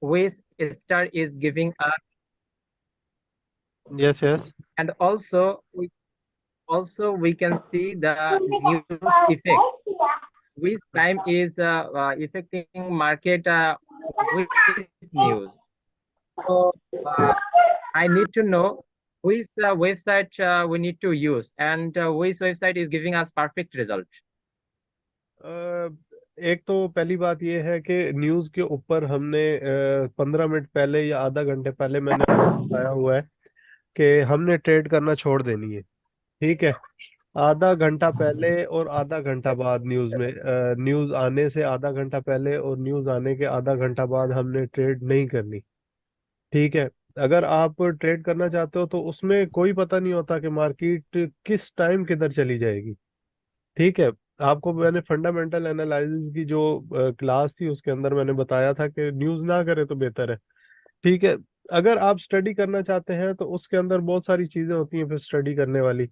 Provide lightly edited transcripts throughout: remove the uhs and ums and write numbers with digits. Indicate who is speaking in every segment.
Speaker 1: which star is giving us,
Speaker 2: Yes, yes.
Speaker 1: and also we can see the news effect, which time is affecting market with news. So uh, I need to know which website we need to use, and which website is giving us perfect result.
Speaker 2: एक तो पहली बात ये है कि news के ऊपर हमने 15 मिनट पहले या आधा घंटे पहले मैंने बताया हुआ है कि हमने ट्रेड करना छोड़ देनी है। ठीक है। आधा घंटा पहले और आधा घंटा बाद न्यूज़ में, न्यूज़ आने से आधा घंटा पहले और न्यूज़ आने के आधा घंटा बाद हमने ट्रेड नहीं करनी। ठीक है। अगर आप ट्रेड करना चाहते हो तो उसमें कोई पता नहीं होता कि मार्केट किस टाइम किधर चली जाएगी। ठीक है। आपको मैंने फंडामेंटल एनालिसिस की जो क्लास थी उसके अंदर मैंने बताया था कि न्यूज़ ना करे तो बेहतर है। ठीक है। अगर आप स्टडी करना चाहते हैं तो उसके अंदर बहुत सारी चीजें होती हैं फिर स्टडी करने वाली।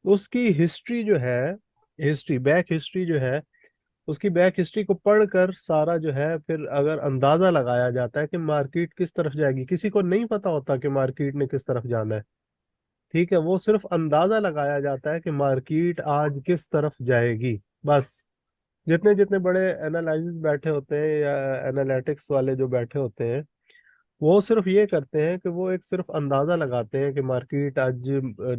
Speaker 2: उसकी हिस्ट्री जो है, हिस्ट्री बैक हिस्ट्री जो है, उसकी बैक हिस्ट्री को पढ़कर सारा जो है फिर अगर अंदाजा लगाया जाता है कि मार्केट किस तरफ जाएगी। किसी को नहीं पता होता कि मार्केट ने किस तरफ जाना है। ठीक है। वो सिर्फ अंदाजा लगाया जाता है कि मार्केट आज किस तरफ जाएगी, बस। जितने जितने बड़े एनालिसिस बैठे होते हैं या एनालिटिक्स वाले जो बैठे होते हैं, वो सिर्फ ये करते हैं कि वो एक सिर्फ अंदाजा लगाते हैं कि मार्केट आज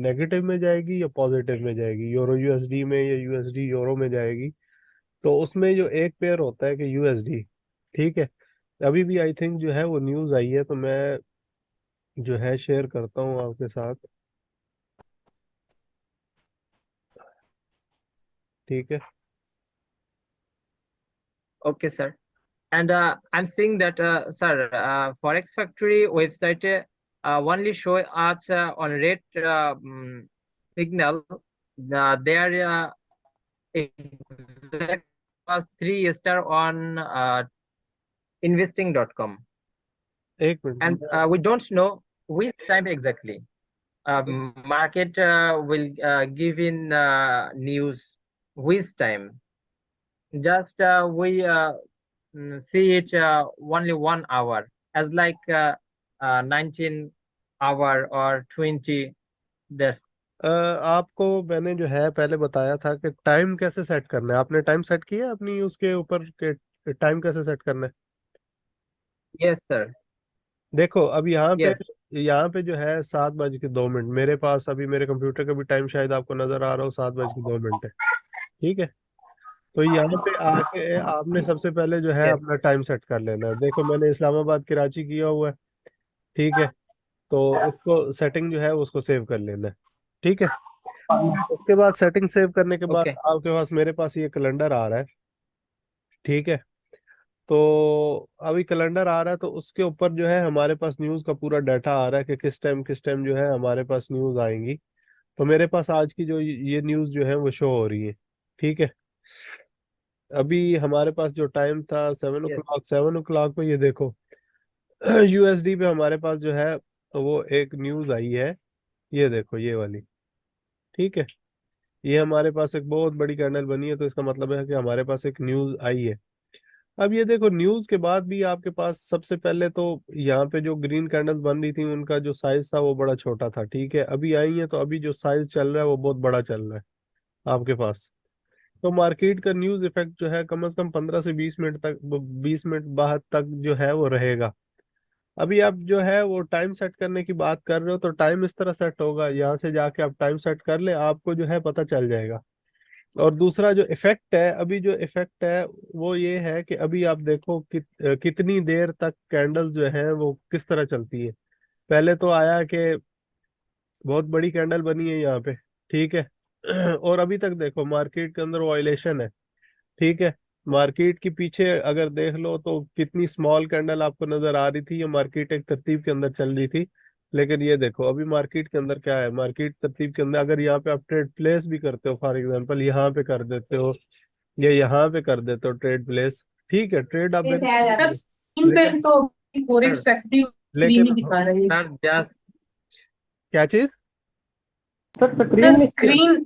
Speaker 2: नेगेटिव में जाएगी या पॉजिटिव में जाएगी, यूरो यूएसडी में या यूएसडी यूरो में जाएगी। तो उसमें जो एक पेयर होता है कि यूएसडी। ठीक है। अभी भी आई थिंक जो है वो न्यूज़ आई है तो मैं जो है शेयर करता हूँ आपके साथ। ठीक है।
Speaker 1: Okay, sir. And I'm seeing that, sir, Forex Factory website only show us on red signal. Their exact was 3 star on investing.com,
Speaker 2: एक minute
Speaker 1: and we don't know which time exactly. Market will give in news which time. Just we see it only 1 hour, as like 19 hour or 20 this.
Speaker 2: आपको मैंने जो है पहले बताया था कि time कैसे सेट करना है। आपने टाइम सेट किया है अपनी उसके ऊपर के टाइम कैसे सेट करना है?
Speaker 1: Yes, sir.
Speaker 2: देखो अब
Speaker 1: Yes.
Speaker 2: यहाँ पे जो है 7:02 मेरे पास अभी मेरे कंप्यूटर का भी टाइम शायद आपको नजर आ रहा हो, 7:02 है। ठीक है। तो यहाँ पे आके आपने सबसे पहले जो है
Speaker 1: Yes.
Speaker 2: अपना टाइम सेट कर लेना है। देखो मैंने इस्लामाबाद कराची किया हुआ है। ठीक है। तो उसको सेटिंग जो है उसको सेव कर लेना है। ठीक है। उसके बाद सेटिंग सेव करने के बाद
Speaker 1: Okay.
Speaker 2: आपके पास, मेरे पास ये कैलेंडर आ रहा है। ठीक है। तो अभी कैलेंडर आ रहा है तो उसके ऊपर जो है हमारे पास न्यूज़ का पूरा डाटा आ रहा है कि किस टाइम जो है हमारे पास न्यूज़ आएंगी। तो मेरे पास आज की जो ये न्यूज़ जो है वो शो हो रही है। ठीक है। अभी हमारे पास जो टाइम था सेवन ओ
Speaker 1: Yes.
Speaker 2: क्लॉक 7 o'clock पे, ये देखो यूएसडी पे हमारे पास जो है तो वो एक न्यूज़ आई है। ये देखो ये वाली। ठीक है। ये हमारे पास एक बहुत बड़ी कैंडल बनी है तो इसका मतलब है कि हमारे पास एक न्यूज़ आई है। अब ये देखो न्यूज़ के बाद भी आपके पास सबसे पहले तो यहाँ पे जो ग्रीन कैंडल्स बन रही थी उनका जो साइज था वो बड़ा छोटा था। ठीक है। अभी आई है तो अभी जो साइज चल रहा है वो बहुत बड़ा चल रहा है आपके पास। तो मार्केट का न्यूज़ इफेक्ट जो है कम से कम 15 से 20 मिनट तक, 20 मिनट बाद तक जो है वो रहेगा। अभी आप जो है वो टाइम सेट करने की बात कर रहे हो तो टाइम इस तरह सेट होगा, यहाँ से जाके आप टाइम सेट कर ले, आपको जो है पता चल जाएगा। और दूसरा जो इफेक्ट है, अभी जो इफेक्ट है वो ये है कि अभी आप देखो कितनी देर तक कैंडल जो है वो किस तरह चलती है। पहले तो आया कि बहुत बड़ी कैंडल बनी है यहाँ पे। ठीक है। और अभी तक देखो मार्केट के अंदर ऑयलेशन है। ठीक है। मार्केट के पीछे अगर देख लो तो कितनी स्मॉल कैंडल आपको नजर आ रही थी, ये मार्केट एक तरतीब के अंदर चल रही थी। लेकिन ये देखो अभी मार्केट के अंदर क्या है, मार्केट तरतीब के अंदर अगर यहाँ पे आप ट्रेड प्लेस भी करते हो, फॉर एग्जांपल यहाँ पे कर देते हो या यहाँ पे कर देते हो ट्रेड प्लेस। ठीक है। ट्रेड आप
Speaker 3: सर स्क्रीन पे
Speaker 2: लेकिन
Speaker 3: तो फोरेक्स
Speaker 1: Sir,
Speaker 3: फैक्ट्री स्क्रीन ही
Speaker 2: लेकिन
Speaker 3: दिखा रही है।
Speaker 1: sir, just
Speaker 2: क्या चीज?
Speaker 4: सर
Speaker 3: सर
Speaker 4: स्क्रीन में
Speaker 3: स्क्रीन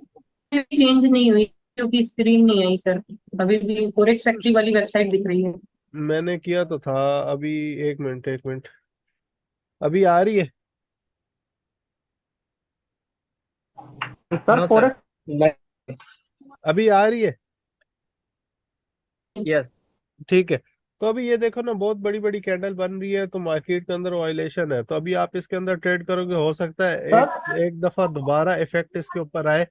Speaker 3: चेंज नहीं हुई क्योंकि स्क्रीन नहीं आई सर। अभी भी फोरेक्स फैक्ट्री वाली वेबसाइट दिख रही है।
Speaker 2: मैंने किया तो था अभी। एक मिनट एक मिनट, अभी आ रही है?
Speaker 4: Sir
Speaker 1: no sir.
Speaker 4: फॉरेक्स
Speaker 2: अभी आ रही है?
Speaker 1: यस।
Speaker 2: ठीक है। तो अभी ये देखो ना, बहुत बड़ी बड़ी कैंडल बन रही है, तो मार्केट के अंदर वायलेशन है। तो अभी आप इसके अंदर ट्रेड करोगे, हो सकता है एक
Speaker 4: सर
Speaker 2: एक दफा दोबारा इफेक्ट इसके ऊपर आए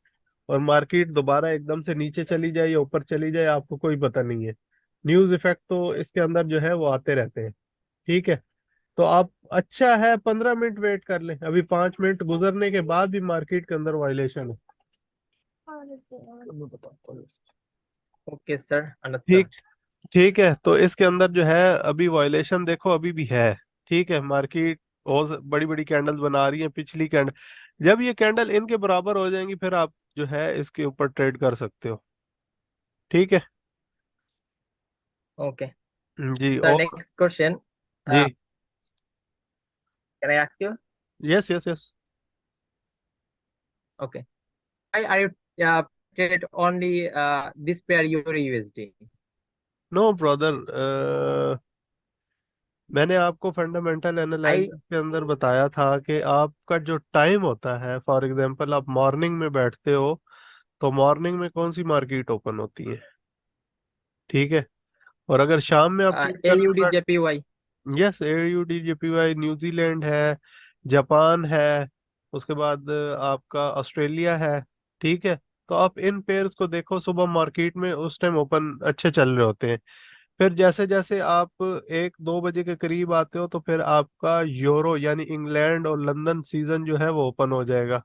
Speaker 2: और मार्केट दोबारा एकदम से नीचे चली जाए या ऊपर चली जाए, आपको कोई पता नहीं है। न्यूज इफेक्ट तो इसके अंदर जो है वो आते रहते हैं। ठीक है। तो आप, अच्छा है, 15 मिनट वेट कर लें, अभी 5 मिनट गुजरने के बाद भी मार्केट के अंदर वायलेशन है। मैं बताता हूँ।
Speaker 1: ओके सर,
Speaker 2: ठीक।
Speaker 1: अंडरस्टूड।
Speaker 2: ठीक है, तो इसके अंदर जो है अभी वायलेशन देखो अभी भी है। ठीक है, मार्केट और बड़ी बड़ी कैंडल्स बना रही है, पिछली कैंडल, जब ये कैंडल इनके बराबर हो जाएंगी फिर आप जो है इसके ऊपर ट्रेड कर सकते हो। ठीक है।
Speaker 1: ओके
Speaker 2: जी।
Speaker 1: सर,
Speaker 2: और
Speaker 1: नेक्स्ट क्वेश्चन।
Speaker 2: जी।
Speaker 1: Can I ask you?
Speaker 2: Yes yes yes.
Speaker 1: Okay, why are you trade only this pair euro USD?
Speaker 2: No brother, मैंने आपको फंडामेंटल
Speaker 1: I
Speaker 2: एनालिसिस के अंदर बताया था कि आपका जो टाइम होता है, फॉर एग्जांपल आप मॉर्निंग में बैठते हो, तो मॉर्निंग में कौन सी मार्केट ओपन होती है? ठीक है। और अगर शाम में आप ट्रेड करने
Speaker 1: AUD
Speaker 2: बैठ,
Speaker 1: JPY।
Speaker 2: यस, AUDJPY, न्यूजीलैंड है, जापान है, उसके बाद आपका ऑस्ट्रेलिया है। ठीक है। तो आप इन पेयर्स को देखो, सुबह मार्केट में उस टाइम ओपन अच्छे चल रहे होते हैं। फिर जैसे जैसे आप 1-2 बजे के करीब आते हो, तो फिर आपका यूरो यानी इंग्लैंड और लंदन सीजन जो है वो ओपन हो जाएगा।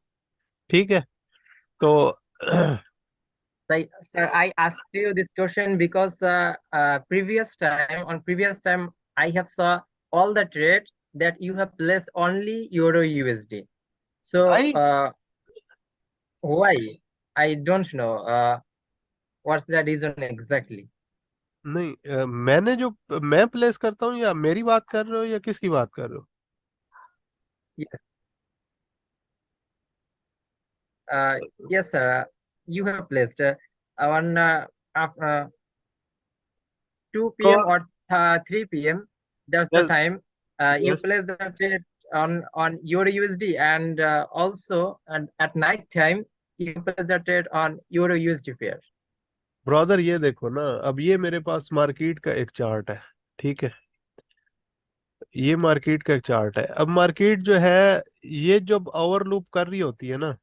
Speaker 2: ठीक है। तो
Speaker 1: Sir, I asked you this question because previous time I have saw all the trade that you have placed only Euro USD. So
Speaker 2: भाई,
Speaker 1: why? I don't know. What's the reason exactly?
Speaker 2: नहीं, मैंने जो मैं place करता हूँ, या मेरी बात कर रहे हो या किसकी बात कर रहे हो?
Speaker 1: Yes. Uh, yes, sir. You have placed on uh, 2 p.m.
Speaker 2: कौन?
Speaker 1: or 3 p.m. That's the time you
Speaker 2: yes
Speaker 1: place the trade on Euro USD, and also and at night time you place the trade on Euro USD pair.
Speaker 2: Brother, ये देखो ना, अब ये मेरे पास market का एक chart है। ठीक है। ये मार्केट का एक चार्ट है। अब मार्केट जो है, ये जब ओवरलूप कर रही होती है ना,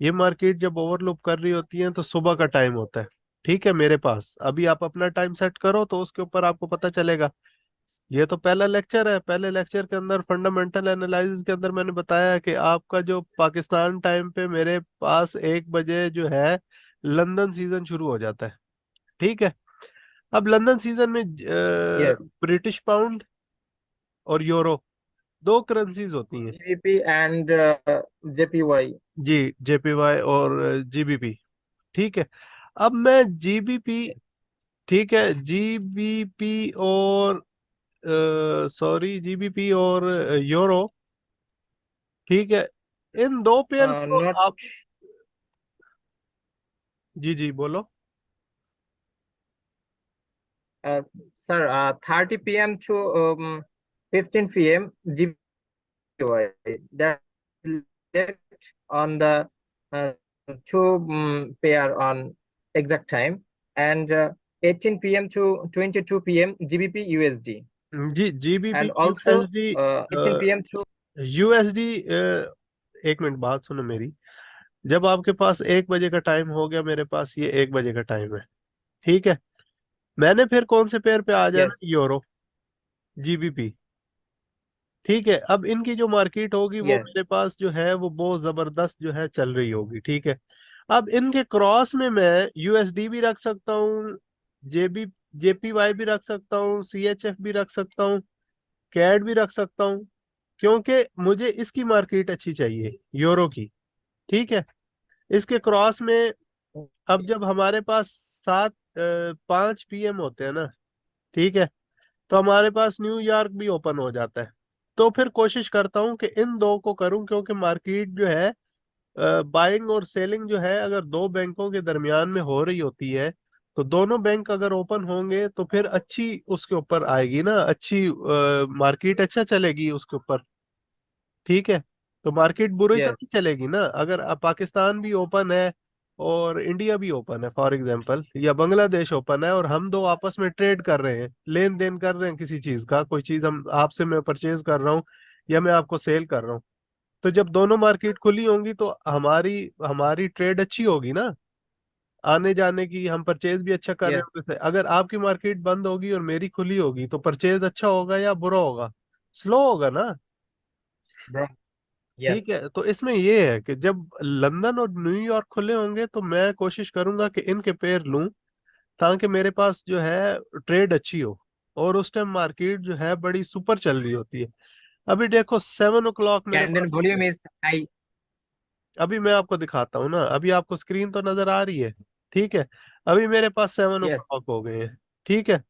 Speaker 2: ये मार्केट जब ओवरलूप कर रही होती है तो सुबह का टाइम होता है। ठीक है, मेरे पास अभी आप अपना टाइम सेट करो तो उसके ऊपर आपको पता चलेगा। ये तो पहला लेक्चर है, पहले लेक्चर के अंदर फंडामेंटल एनालिसिस के अंदर मैंने बताया कि आपका जो पाकिस्तान टाइम पे मेरे पास 1 बजे जो है लंदन सीजन शुरू हो जाता है। ठीक है। अब लंदन सीजन में
Speaker 1: Yes,
Speaker 2: ब्रिटिश पाउंड और यूरो, दो करेंसीज होती हैं।
Speaker 1: GBP and JPY.
Speaker 2: Ji, JPY और GBP। ठीक है। अब मैं जीबीपी, ठीक है, जीबीपी और सॉरी, जीबीपी और यूरो, ठीक है, इन दो पेयर को
Speaker 1: Not
Speaker 2: आप, जी जी बोलो।
Speaker 1: sir. 30 p.m. to 15 p.m. GBY. That left on the uh, two pair on exact time, and 18 p.m. to 22 p.m. GBP USD,
Speaker 2: जी, GBP
Speaker 1: and also
Speaker 2: USD,
Speaker 1: 18 p.m. to
Speaker 2: USD. एक मिनट, बात सुनो मेरी। जब आपके पास 1 बजे का टाइम हो गया, मेरे पास ये 1 बजे का टाइम है। ठीक है। मैंने फिर कौन से पेयर पे आ जाना?
Speaker 1: yes,
Speaker 2: euro, GBP. ठीक है। अब इनकी जो मार्केट होगी वो
Speaker 1: yes,
Speaker 2: मेरे पास जो है वो बहुत जबरदस्त जो है चल रही होगी। ठीक है। अब इनके क्रॉस में मैं यूएसडी भी रख सकता हूँ, जेबी जेपीवाई भी रख सकता हूँ, सीएचएफ भी रख सकता हूँ, कैड भी रख सकता हूँ, क्योंकि मुझे इसकी मार्केट अच्छी चाहिए, यूरो की। ठीक है। इसके क्रॉस में, अब जब हमारे पास 5 PM होते हैं ना, ठीक है, तो हमारे पास न्यूयॉर्क भी ओपन हो जाता है। तो फिर कोशिश करता हूँ कि इन दो को करूं, क्योंकि मार्केट जो है, बाइंग और सेलिंग जो है, अगर दो बैंकों के दरमियान में हो रही होती है, तो दोनों बैंक अगर ओपन होंगे तो फिर अच्छी उसके ऊपर आएगी ना, अच्छी मार्केट अच्छा चलेगी उसके ऊपर। ठीक है। तो मार्केट बुरी तो नहीं
Speaker 1: yes,
Speaker 2: चलेगी ना अगर पाकिस्तान भी ओपन है और इंडिया भी ओपन है फॉर एग्जांपल, या बांग्लादेश ओपन है और हम दो आपस में ट्रेड कर रहे हैं, लेन देन कर रहे हैं किसी चीज का, कोई चीज हम आपसे मैं परचेज कर रहा हूँ या मैं आपको सेल कर रहा हूँ। तो जब दोनों मार्केट खुली होंगी तो हमारी हमारी ट्रेड अच्छी होगी ना, आने जाने की, हम परचेज भी अच्छा कर रहे
Speaker 1: yes,
Speaker 2: होंगे। अगर आपकी मार्केट बंद होगी और मेरी खुली होगी तो परचेज अच्छा होगा या बुरा होगा? स्लो होगा ना।
Speaker 1: bro, yes,
Speaker 2: ठीक है। तो इसमें ये है कि जब लंदन और न्यूयॉर्क खुले होंगे तो मैं कोशिश करूंगा कि इनके पेयर लूं, ताकि मेरे पास जो है ट्रेड अच्छी हो। और उस टाइम मार्केट जो है बड़ी सुपर चल रही होती है। अभी देखो 7 o'clock मेरे
Speaker 1: candle
Speaker 2: पास हो गया।
Speaker 1: volume is high.
Speaker 2: अभी मैं आपको दिखाता हूँ ना, अभी आपको स्क्रीन तो नजर आ रही है। ठीक है। अभी मेरे पास सेवन ओ
Speaker 1: Yes,
Speaker 2: क्लॉक हो गए हैं। ठीक है।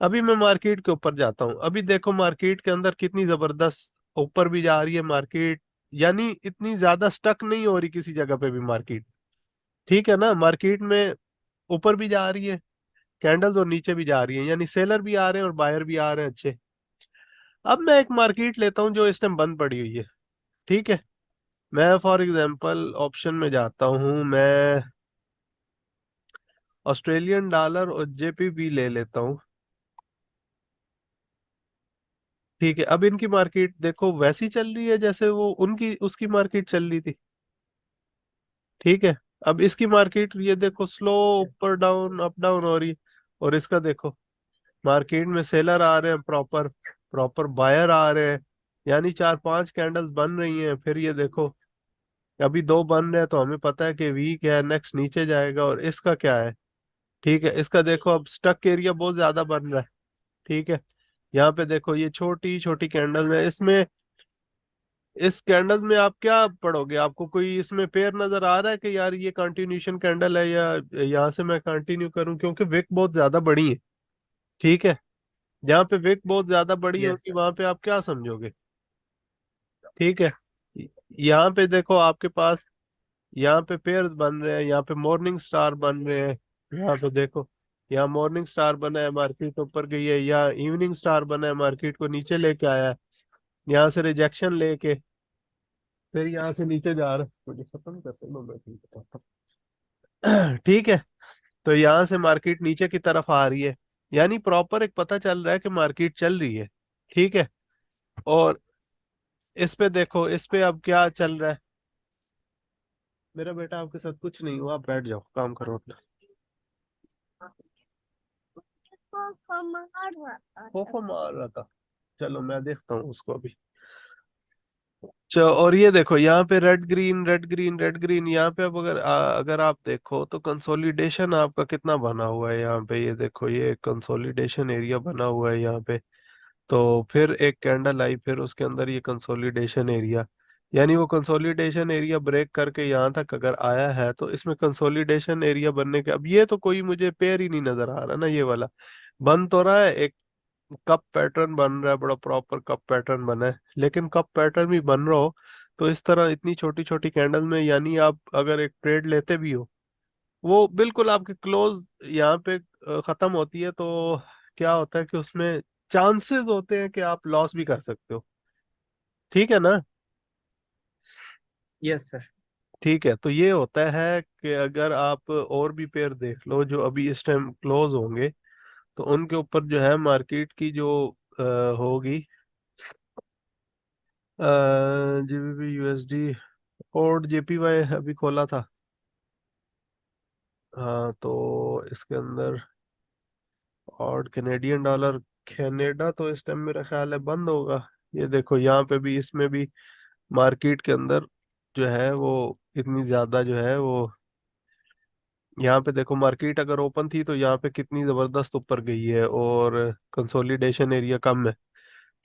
Speaker 2: अभी मैं मार्केट के ऊपर जाता हूँ, अभी देखो मार्केट के अंदर कितनी जबरदस्त ऊपर भी जा रही है मार्केट, यानी इतनी ज्यादा स्टक नहीं हो रही किसी जगह पे भी मार्केट। ठीक है ना, मार्केट में ऊपर भी जा रही है कैंडल्स और नीचे भी जा रही है, यानी सेलर भी आ रहे हैं और बायर भी आ रहे हैं अच्छे। अब मैं एक मार्केट लेता हूँ जो इस टाइम बंद पड़ी हुई है। ठीक है। मैं फॉर एग्जांपल ऑप्शन में जाता हूँ, मैं ऑस्ट्रेलियन डॉलर और जेपीबी ले लेता हूँ। ठीक है। अब इनकी मार्केट देखो वैसी चल रही है जैसे वो उनकी उसकी मार्केट चल रही थी। ठीक है। अब इसकी मार्केट ये देखो स्लो ऊपर डाउन अप डाउन हो रही है। और इसका देखो मार्केट में सेलर आ रहे हैं, प्रॉपर प्रॉपर बायर आ रहे हैं, यानी 4-5 कैंडल्स बन रही हैं। फिर ये देखो अभी दो बन रहे हैं तो हमें पता है कि वीक है, नेक्स्ट नीचे जाएगा। और इसका क्या है? ठीक है। इसका देखो अब स्टक एरिया बहुत ज्यादा बन रहा है। ठीक है। यहाँ पे देखो ये छोटी छोटी कैंडल है इसमें। इस कैंडल में आप क्या पढ़ोगे? आपको कोई इसमें पेयर नजर आ रहा है कि यार ये कंटिन्यूशन कैंडल है या यहाँ से मैं कंटिन्यू करूं? क्योंकि विक बहुत ज्यादा बड़ी है। ठीक है। जहाँ पे विक बहुत ज्यादा बड़ी
Speaker 1: yes,
Speaker 2: होगी वहां पे आप क्या समझोगे? ठीक है। यहाँ पे देखो आपके पास यहाँ पे पेयर्स बन रहे हैं, यहाँ पे मॉर्निंग स्टार बन रहे हैं। यहाँ पे देखो यहाँ मॉर्निंग स्टार बना है, मार्केट ऊपर गई है, या इवनिंग स्टार बना है, मार्केट को नीचे लेके आया है, यहाँ से रिजेक्शन लेके फिर यहाँ से नीचे जा रहा है। मुझे खत्म करते हैं, मैं ठीक बताता हूँ। ठीक है। तो यहाँ से मार्केट नीचे की तरफ आ रही है, यानी प्रॉपर एक पता चल रहा है कि मार्केट चल रही है। ठीक है। और इस पे देखो, इस पे अब क्या चल रहा है? मेरा बेटा आपके साथ कुछ नहीं हुआ, आप बैठ जाओ काम करो अपना। खो मार रहा था। चलो मैं देखता हूँ उसको अभी। और ये देखो यहाँ पे red green red green red green, यहाँ पे अब अगर आप देखो तो कंसोलिडेशन आपका कितना बना हुआ है यहाँ पे, ये देखो ये कंसोलिडेशन एरिया बना हुआ है यहाँ पे। तो फिर एक कैंडल आई, फिर उसके अंदर ये कंसोलिडेशन एरिया, यानी वो कंसोलिडेशन एरिया ब्रेक करके यहाँ तक अगर आया है तो इसमें कंसोलिडेशन एरिया बनने के, अब ये तो कोई मुझे पेयर ही नहीं नजर आ रहा ना ये वाला। बन तो रहा है एक कप पैटर्न बन रहा है, बड़ा प्रॉपर कप पैटर्न बना है, लेकिन कप पैटर्न भी बन रहा हो तो इस तरह इतनी छोटी छोटी कैंडल में, यानी आप अगर एक ट्रेड लेते भी हो वो बिल्कुल आपके क्लोज यहाँ पे खत्म होती है, तो क्या होता है कि उसमें चांसेस होते हैं कि आप लॉस भी कर सकते हो। ठीक है ना।
Speaker 1: yes, sir.
Speaker 2: ठीक है। तो ये होता है कि अगर आप और भी पेयर देख लो जो अभी इस टाइम क्लोज होंगे तो उनके ऊपर जो है मार्केट की जो होगी जीबीपी यूएसडी और जेपीवाई अभी खोला था। हाँ तो इसके अंदर और कनेडियन डॉलर, कनाडा तो इस टाइम मेरा ख्याल है बंद होगा। ये देखो यहाँ पे भी, इसमें भी मार्केट के अंदर जो है वो इतनी ज्यादा जो है वो, यहाँ पे देखो मार्केट अगर ओपन थी तो यहाँ पे कितनी जबरदस्त ऊपर गई है और कंसोलिडेशन एरिया कम है।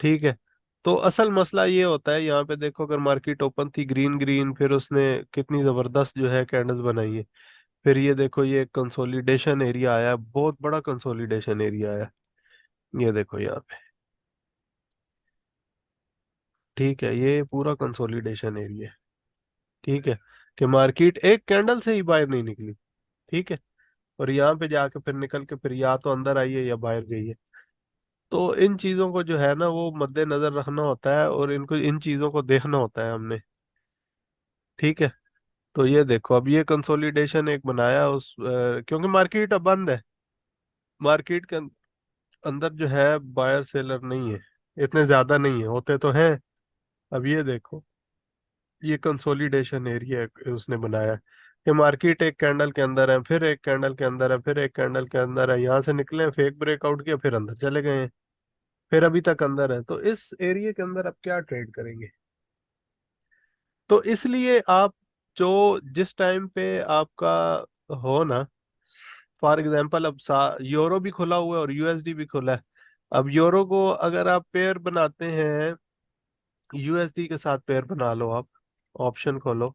Speaker 2: ठीक है। तो असल मसला ये होता है, यहाँ पे देखो अगर मार्केट ओपन थी ग्रीन ग्रीन, फिर उसने कितनी जबरदस्त जो है कैंडल्स बनाई है। फिर ये देखो ये कंसोलिडेशन एरिया आया, बहुत बड़ा कंसोलिडेशन एरिया आया, ये देखो यहाँ पे। ठीक है। ये पूरा कंसोलिडेशन एरिया है। ठीक है। कि मार्केट एक कैंडल से ही बाहर नहीं निकली। ठीक है। और यहाँ पे जाके फिर निकल के फिर या तो अंदर आई है या बाहर गई है। तो इन चीजों को जो है ना वो मद्देनजर रखना होता है और इनको इन चीजों को देखना होता है हमने। ठीक है। तो ये देखो अब ये कंसोलिडेशन एक बनाया क्योंकि मार्केट अब बंद है। मार्केट के अंदर जो है बायर सेलर नहीं है, इतने ज्यादा नहीं है, होते तो हैं। अब ये देखो ये कंसोलिडेशन एरिया उसने बनाया कि मार्केट एक कैंडल के अंदर है, फिर एक कैंडल के अंदर है, फिर एक कैंडल के अंदर है, यहाँ से निकले फेक ब्रेकआउट किया, फिर अंदर चले गए हैं, फिर अभी तक अंदर है। तो इस एरिया के अंदर आप क्या ट्रेड करेंगे? तो इसलिए आप जो जिस टाइम पे आपका हो ना, फॉर एग्जांपल अब यूरो भी खुला हुआ है और यूएसडी भी खुला है। अब यूरो को अगर आप पेयर बनाते हैं, यूएसडी के साथ पेयर बना लो, आप ऑप्शन खोलो,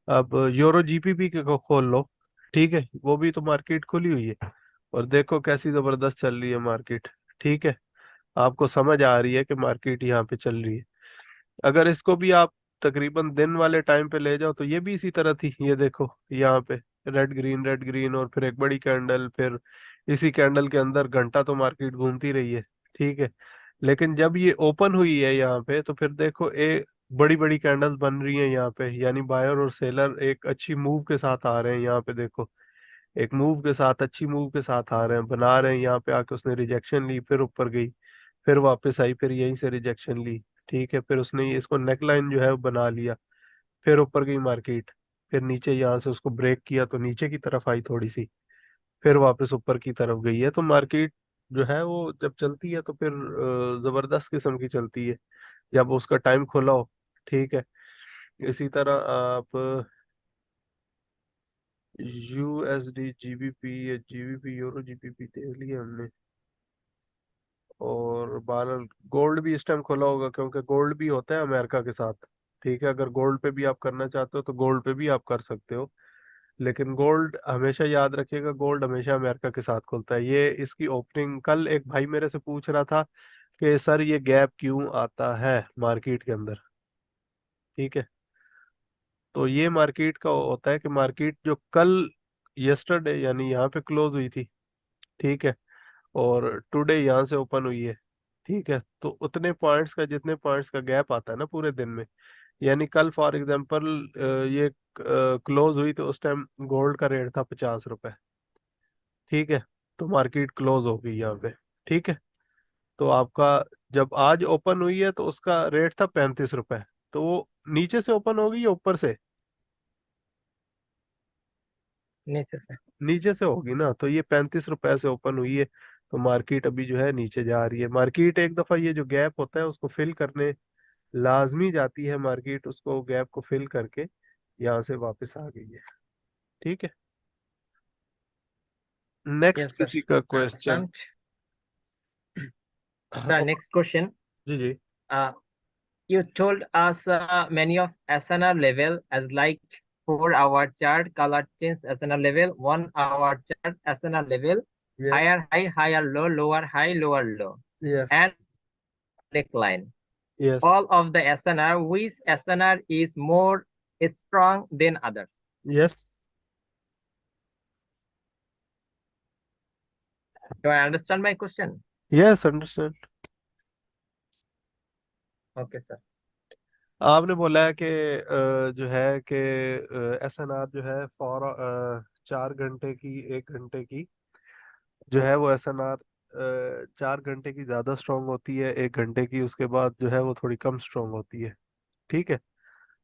Speaker 2: अब यूरो जीपीपी के को खोल लो। ठीक है, वो भी तो मार्केट खुली हुई है और देखो कैसी जबरदस्त चल रही है मार्केट। ठीक है, आपको समझ आ रही है कि मार्केट यहाँ पे चल रही है। अगर इसको भी आप तकरीबन दिन वाले टाइम पे ले जाओ तो ये भी इसी तरह थी। ये देखो यहाँ पे रेड ग्रीन और फिर एक बड़ी कैंडल, फिर इसी कैंडल के अंदर घंटा तो मार्केट घूमती रही है। ठीक है, लेकिन जब ये ओपन हुई है यहाँ पे तो फिर देखो बड़ी बड़ी कैंडल्स बन रही हैं यहाँ पे, यानी बायर और सेलर एक अच्छी मूव के साथ आ रहे हैं। यहाँ पे देखो एक मूव के साथ, अच्छी मूव के साथ आ रहे हैं, बना रहे हैं। यहाँ पे आके उसने रिजेक्शन ली, फिर ऊपर गई, फिर वापस आई, फिर यहीं से रिजेक्शन ली। ठीक है, फिर उसने इसको नेकलाइन जो है वो बना लिया, फिर ऊपर गई मार्केट, फिर नीचे यहाँ से उसको ब्रेक किया तो नीचे की तरफ आई थोड़ी सी, फिर वापस ऊपर की तरफ गई है। तो मार्केट जो है वो जब चलती है तो फिर जबरदस्त किस्म की चलती है जब उसका टाइम खुला हो। ठीक है, इसी तरह आप यूएसडी जीबीपी या जीबीपी यूरो जीबीपी देख लिया हमने। और बारह गोल्ड भी इस टाइम खुला होगा क्योंकि गोल्ड भी होता है अमेरिका के साथ। ठीक है, अगर गोल्ड पे भी आप करना चाहते हो तो गोल्ड पे भी आप कर सकते हो, लेकिन गोल्ड हमेशा याद रखिएगा, गोल्ड हमेशा अमेरिका के साथ खुलता है। ये इसकी ओपनिंग कल एक भाई मेरे से पूछ रहा था कि सर ये गैप क्यों आता है मार्केट के अंदर। ठीक है, तो ये मार्केट का होता है कि मार्केट जो कल यस्टरडे यानी यहाँ पे क्लोज हुई थी, ठीक है, और टुडे यहाँ से ओपन हुई है। ठीक है, तो उतने पॉइंट्स का, जितने पॉइंट्स का गैप आता है ना पूरे दिन में, यानी कल फॉर एग्जांपल ये क्लोज हुई तो उस टाइम गोल्ड का रेट था 50 रुपए। ठीक है, तो मार्केट क्लोज हो गई यहाँ पे। ठीक है, तो आपका जब आज ओपन हुई है तो उसका रेट था 35 रुपए, तो वो नीचे से ओपन होगी या ऊपर से?
Speaker 1: नीचे से।
Speaker 2: नीचे से होगी ना, तो ये 35 रुपए से ओपन हुई है। तो मार्केट अभी जो है नीचे जा रही है। मार्केट एक दफा ये जो गैप होता है उसको फिल करने लाजमी जाती है मार्केट, उसको गैप को फिल करके यहाँ से वापस आ गई है। ठीक है, नेक्स्ट
Speaker 1: Yes, sir.
Speaker 2: किसी का question?
Speaker 1: Understand. The next question.
Speaker 2: जी जी।
Speaker 1: Uh, you told us many of SNR level as like 4 hour chart, color change SNR level, 1 hour chart SNR level,
Speaker 2: yes
Speaker 1: higher high, higher low, lower high, lower low,
Speaker 2: yes
Speaker 1: and decline.
Speaker 2: Yes
Speaker 1: All of the SNR, which SNR is more strong than others?
Speaker 2: Yes
Speaker 1: Do I understand my question?
Speaker 2: Yes understand.
Speaker 1: Okay, sir.
Speaker 2: आपने बोला है कि जो है कि SNR जो है 4 घंटे की, 1 घंटे की जो है वो एसएनआर 4 घंटे की ज्यादा स्ट्रांग होती है, 1 घंटे की उसके बाद जो है वो थोड़ी कम स्ट्रांग होती है। ठीक है,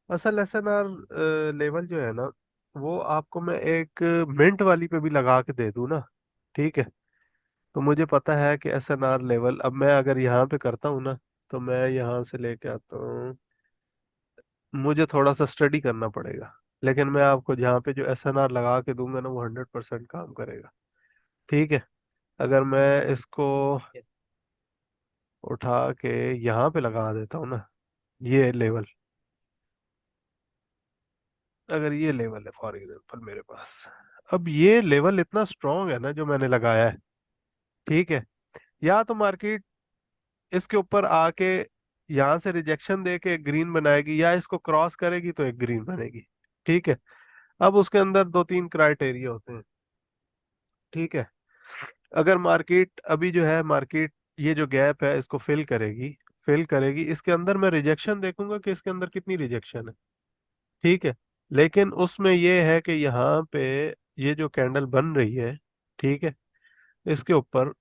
Speaker 2: असल एसएनआर लेवल जो है ना वो आपको मैं एक मिनट वाली पे भी लगा के दे दूं ना, ठीक है, तो मुझे पता है कि एसएनआर लेवल अब मैं अगर यहाँ पे करता हूँ ना, तो मैं यहाँ से लेके आता हूँ, मुझे थोड़ा सा स्टडी करना पड़ेगा, लेकिन मैं आपको यहाँ पे जो एसएनआर लगा के दूंगा ना वो 100% काम करेगा। ठीक है, अगर मैं इसको
Speaker 1: Yes.
Speaker 2: उठा के यहाँ पे लगा देता हूँ ना, ये लेवल, अगर ये लेवल है फॉर एग्जांपल मेरे पास, अब ये लेवल इतना स्ट्रांग है ना जो मैंने लगाया है। ठीक है, या तो मार्केट इसके ऊपर आके यहाँ से रिजेक्शन दे के ग्रीन बनाएगी, या इसको क्रॉस करेगी तो एक ग्रीन बनेगी। ठीक है, अब उसके अंदर दो तीन क्राइटेरिया होते हैं। ठीक है। अगर मार्केट अभी जो है, मार्केट ये जो गैप है इसको फिल करेगी, इसके अंदर मैं रिजेक्शन देखूंगा कि इसके अंदर कितनी रिजेक्शन है। ठीक है। लेकिन उसमें ये है कि यहाँ पे ये जो कैंडल बन रही है, ठीक है, इसके ऊपर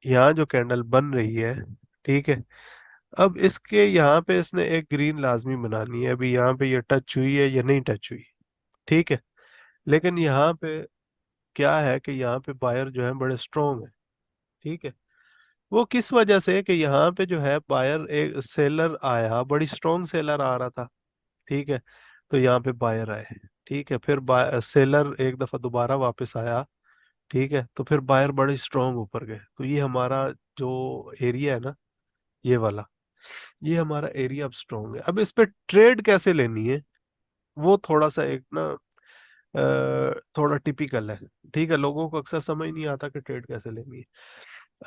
Speaker 2: यहाँ जो कैंडल बन रही है, ठीक है, अब इसके यहाँ पे इसने एक ग्रीन लाजमी बनानी है। अभी यहाँ पे ये टच हुई है या नहीं टच हुई, ठीक है। लेकिन यहाँ पे क्या है कि यहाँ पे बायर जो है बड़े स्ट्रोंग है, ठीक है। वो किस वजह से कि यहाँ पे जो है बायर, एक सेलर आया, बड़ी स्ट्रोंग सेलर आ रहा था, ठीक है। तो यहाँ पे बायर आए, ठीक है, फिर सेलर एक दफा दोबारा वापस आया, ठीक है, तो फिर बायर बड़े स्ट्रोंग ऊपर गए। तो ये हमारा जो एरिया है ना, ये वाला, ये हमारा एरिया अब स्ट्रोंग है। अब इस पे ट्रेड कैसे लेनी है, वो थोड़ा सा एक ना थोड़ा टिपिकल है, ठीक है। लोगों को अक्सर समझ नहीं आता कि ट्रेड कैसे लेनी है।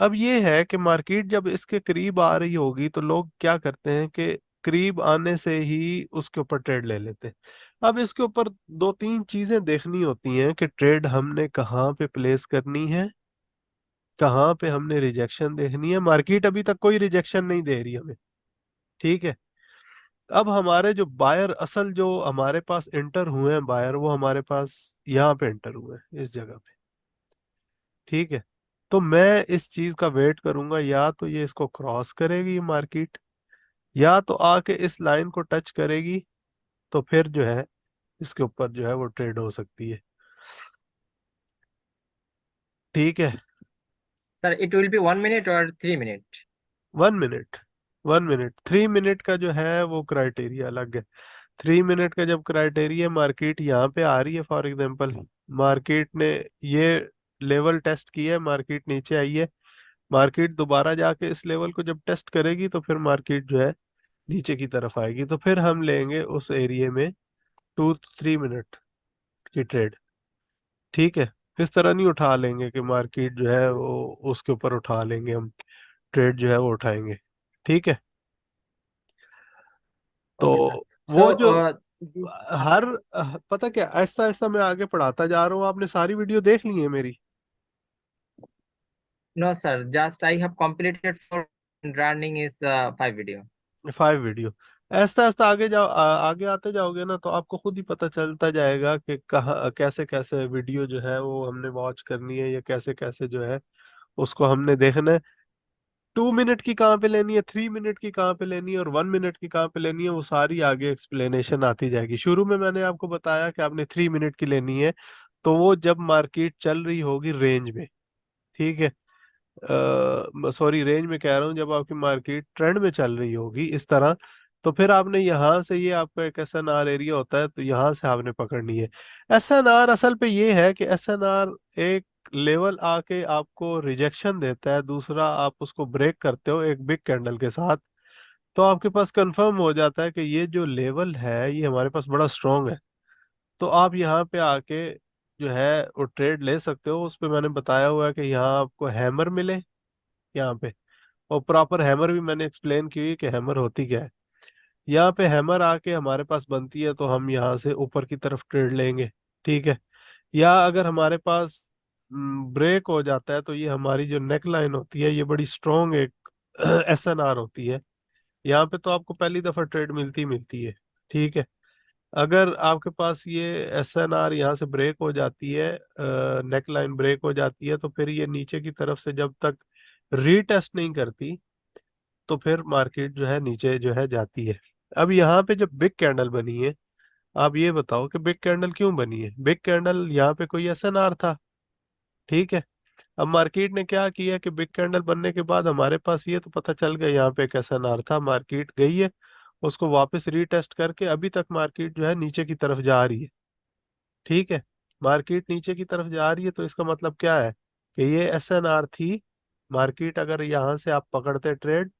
Speaker 2: अब ये है कि मार्केट जब इसके करीब आ रही होगी तो लोग क्या करते हैं कि करीब आने से ही उसके ऊपर ट्रेड ले लेते हैं। अब इसके ऊपर दो तीन चीजें देखनी होती हैं कि ट्रेड हमने कहाँ पे प्लेस करनी है, कहाँ पे हमने रिजेक्शन देखनी है। मार्केट अभी तक कोई रिजेक्शन नहीं दे रही हमें, ठीक है। अब हमारे जो बायर, असल जो हमारे पास एंटर हुए हैं बायर, वो हमारे पास यहाँ पे एंटर हुए हैं, इस जगह पे, ठीक है। तो मैं इस चीज का वेट करूंगा, या तो ये इसको क्रॉस करेगी मार्केट, या तो आके इस लाइन को टच करेगी, तो फिर जो है इसके ऊपर जो है वो ट्रेड हो सकती है, ठीक है।
Speaker 1: Sir, it will be 1 minute or 3 minute?
Speaker 2: 1 minute, 1 minute, 3 minute का जो है वो क्राइटेरिया अलग है। 3 मिनट का जब क्राइटेरिया, मार्केट यहाँ पे आ रही है फॉर एग्जांपल, मार्केट ने ये लेवल टेस्ट किया है, मार्केट नीचे आई है, मार्केट दोबारा जाके इस लेवल को जब टेस्ट करेगी तो फिर मार्केट जो है नीचे की तरफ आएगी, तो फिर हम लेंगे उस एरिया में 2-3 मिनट की ट्रेड, ठीक है। इस तरह नहीं उठा लेंगे कि मार्केट जो है वो उसके ऊपर उठा लेंगे हम, ट्रेड जो है वो उठाएंगे, ठीक है। तो
Speaker 1: Okay, sir.
Speaker 2: वो
Speaker 1: So,
Speaker 2: जो
Speaker 1: the-
Speaker 2: हर पता क्या, ऐसा ऐसा मैं आगे पढ़ाता जा रहा हूँ, आपने सारी वीडियो देख ली है मेरी?
Speaker 1: no, sir. Just I have completed for running is 5 video.
Speaker 2: 5 video, ऐसा ऐसा आगे जाओ, आगे आते जाओगे ना तो आपको खुद ही पता चलता जाएगा कि कहाँ कैसे कैसे वीडियो जो है वो हमने वॉच करनी है, या कैसे कैसे जो है उसको हमने देखना है। 2 मिनट की कहाँ पे लेनी है, 3 मिनट की कहाँ पे लेनी है, और 1 मिनट की कहाँ पे लेनी है, वो सारी आगे एक्सप्लेनेशन आती जाएगी। शुरू में मैंने आपको बताया कि आपने 3 मिनट की लेनी है, तो वो जब मार्केट चल रही होगी रेंज में, ठीक है, सॉरी रेंज में कह रहा हूँ, जब आपकी मार्केट ट्रेंड में चल रही होगी इस तरह, तो फिर आपने यहाँ से, ये आपका एक एस एन आर एरिया होता है, तो यहाँ से आपने पकड़नी है। एस एन आर असल पे ये है कि एस एन आर एक लेवल आके आपको रिजेक्शन देता है, दूसरा आप उसको ब्रेक करते हो एक बिग कैंडल के साथ, तो आपके पास कंफर्म हो जाता है कि ये जो लेवल है ये हमारे पास बड़ा स्ट्रांग है। तो आप यहाँ पे आके जो है वो ट्रेड ले सकते हो। उस पे मैंने बताया हुआ है कि यहाँ आपको हैमर मिले यहाँ पे, और प्रॉपर हैमर भी मैंने एक्सप्लेन की हुई कि हैमर होती क्या है। यहाँ पे हैमर आके हमारे पास बनती है तो हम यहाँ से ऊपर की तरफ ट्रेड लेंगे, ठीक है। या अगर हमारे पास ब्रेक हो जाता है तो ये हमारी जो नेक लाइन होती है ये बड़ी स्ट्रॉन्ग एक एस एन आर होती है, यहाँ पे तो आपको पहली दफा ट्रेड मिलती है, ठीक है। अगर आपके पास ये एस एन आर यहाँ से ब्रेक हो जाती है, नेक लाइन ब्रेक हो जाती है, तो फिर ये नीचे की तरफ से जब तक रीटेस्ट नहीं करती तो फिर मार्केट जो है नीचे जो है जाती है। अब यहाँ पे जब बिग कैंडल बनी है, आप ये बताओ कि बिग कैंडल क्यों बनी है? बिग कैंडल यहाँ पे कोई एसएनआर था, ठीक है। अब मार्केट ने क्या किया कि बिग कैंडल बनने के बाद हमारे पास ये तो पता चल गया यहाँ पे एक एसएनआर था, मार्केट गई है उसको वापस रीटेस्ट करके, अभी तक मार्केट जो है नीचे की तरफ जा रही है, ठीक है। मार्केट नीचे की तरफ जा रही है तो इसका मतलब क्या है कि ये एसएनआर थी। मार्केट अगर यहाँ से आप पकड़ते ट्रेड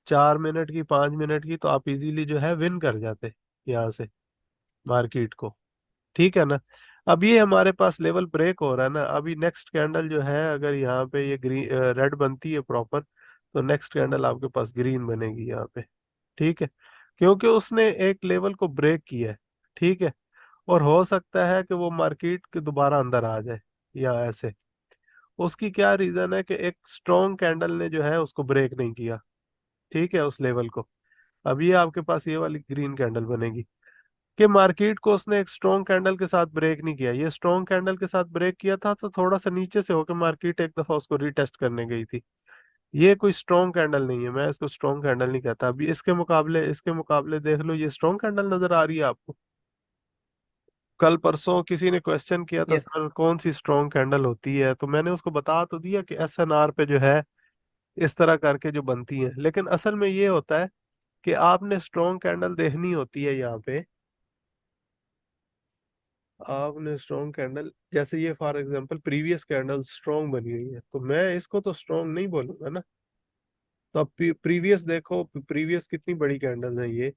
Speaker 2: 4 मिनट की, 5 मिनट की, तो आप इजीली जो है विन कर जाते यहाँ से मार्केट को, ठीक है ना। अब ये हमारे पास लेवल ब्रेक हो रहा है ना, अभी नेक्स्ट कैंडल जो है अगर यहाँ पे ये ग्रीन रेड बनती है प्रॉपर, तो नेक्स्ट कैंडल आपके पास ग्रीन बनेगी यहाँ पे, ठीक है, क्योंकि उसने एक लेवल को ब्रेक किया है, ठीक है। और हो सकता है कि वो मार्केट के दोबारा अंदर आ जाए, या ऐसे। उसकी क्या रीजन है कि एक स्ट्रॉन्ग कैंडल ने जो है उसको ब्रेक नहीं किया, ठीक है, उस लेवल को। अब ये आपके पास ये वाली ग्रीन कैंडल बनेगी कि मार्केट को उसने एक स्ट्रॉन्ग कैंडल के साथ ब्रेक नहीं किया। ये स्ट्रॉन्ग कैंडल के साथ ब्रेक किया था तो थोड़ा सा नीचे से होकर मार्केट एक दफा उसको रीटेस्ट करने गई थी। ये कोई स्ट्रॉन्ग कैंडल नहीं है, मैं इसको स्ट्रॉन्ग कैंडल नहीं कहता। अभी इसके मुकाबले देख लो, ये स्ट्रॉन्ग कैंडल नजर आ रही है आपको? कल परसों किसी ने क्वेश्चन किया था,
Speaker 1: Yes,
Speaker 2: सर कौन सी स्ट्रॉन्ग कैंडल होती है, तो मैंने उसको बता तो दिया कि एसएनआर पे जो है इस तरह करके जो बनती है। लेकिन असल में ये होता है कि आपने स्ट्रॉन्ग कैंडल देखनी होती है यहाँ पे। आपने स्ट्रॉन्ग कैंडल, जैसे ये for example previous candle strong बनी हुई है, तो मैं इसको तो स्ट्रॉन्ग नहीं बोलूंगा ना। तो अब प्रीवियस देखो, प्रीवियस कितनी बड़ी कैंडल है ये,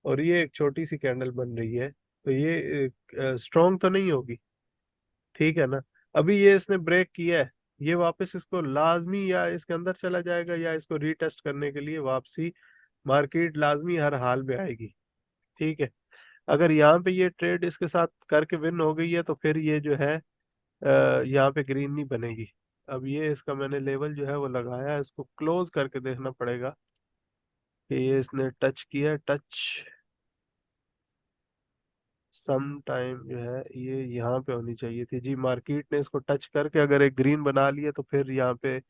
Speaker 2: और ये एक छोटी सी कैंडल बन रही है, तो ये स्ट्रॉन्ग तो नहीं होगी, ठीक है ना। अभी ये इसने ब्रेक किया है, ये वापस इसको लाजमी या इसके अंदर चला जाएगा या इसको रीटेस्ट करने के लिए वापसी मार्केट लाजमी हर हाल में आएगी, ठीक है। अगर यहाँ पे ये ट्रेड इसके साथ करके विन हो गई है तो फिर ये जो है यहाँ पे ग्रीन नहीं बनेगी। अब ये इसका मैंने लेवल जो है वो लगाया है, इसको क्लोज करके देखना पड़ेगा कि ये इसने टच किया, टच सम टाइम जो है ये यहाँ पे होनी चाहिए थी जी। मार्केट ने इसको टच करके अगर एक ग्रीन बना लिया तो फिर यहाँ पे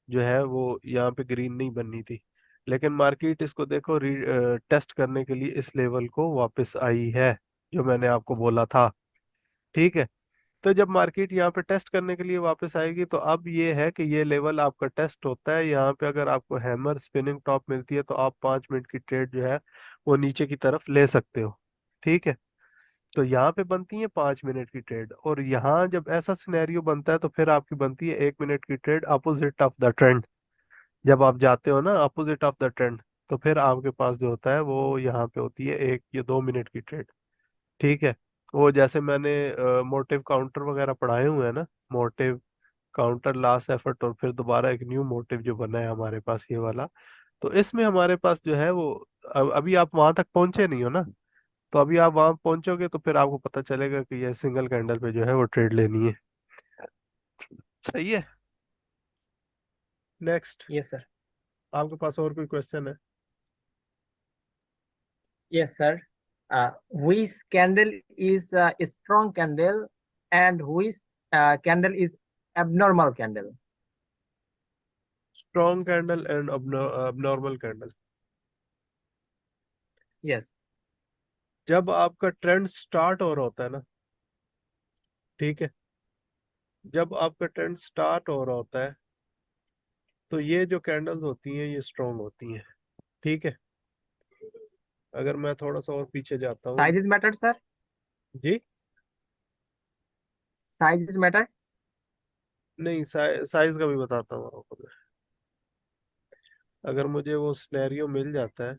Speaker 2: जो है वो यहाँ पे ग्रीन नहीं बननी थी। लेकिन मार्केट इसको देखो टेस्ट करने के लिए इस लेवल को वापस आई है, जो मैंने आपको बोला था, ठीक है। तो जब मार्केट यहाँ पे टेस्ट करने के लिए वापस आएगी तो अब ये है कि ये लेवल आपका टेस्ट होता है। यहाँ पे अगर आपको हैमर स्पिनिंग टॉप मिलती है तो आप 5 मिनट की ट्रेड जो है वो नीचे की तरफ ले सकते हो, ठीक है। तो यहाँ पे बनती है 5 मिनट की ट्रेड, और यहाँ जब ऐसा सिनेरियो बनता है तो फिर आपकी बनती है 1 मिनट की trade opposite of the trend. जब आप जाते हो ना अपोजिट ऑफ द ट्रेंड, तो फिर आपके पास जो होता है वो यहाँ पे होती है 1 या 2 मिनट की ट्रेड, ठीक है। वो जैसे मैंने मोटिव काउंटर वगैरह पढ़ाए हुए हैं ना, मोटिव काउंटर लास्ट एफर्ट और फिर दोबारा एक न्यू मोटिव जो बना है हमारे पास ये वाला। तो इसमें हमारे पास जो है वो अभी आप वहां तक पहुंचे नहीं हो ना, तो अभी आप वहां पहुंचोगे तो फिर आपको पता चलेगा कि ये सिंगल कैंडल पे जो है वो ट्रेड लेनी है, सही है। Next,
Speaker 1: yes, sir.
Speaker 2: आपके पास और कोई क्वेश्चन है?
Speaker 1: Yes, sir. Which candle is a strong candle and which candle is abnormal candle?
Speaker 2: Strong candle and abnormal candle.
Speaker 1: Yes,
Speaker 2: जब आपका ट्रेंड स्टार्ट हो रहा होता है ना, ठीक है, जब आपका ट्रेंड स्टार्ट हो रहा होता है तो ये जो कैंडल्स होती हैं ये स्ट्रॉन्ग होती हैं, ठीक है। अगर मैं थोड़ा सा और पीछे जाता हूँ
Speaker 1: sizes matter, sir.
Speaker 2: जी,
Speaker 1: Sizes matter.
Speaker 2: नहीं साइज का भी बताता हूँ आपको मैं, अगर मुझे वो स्नैरियो मिल जाता है।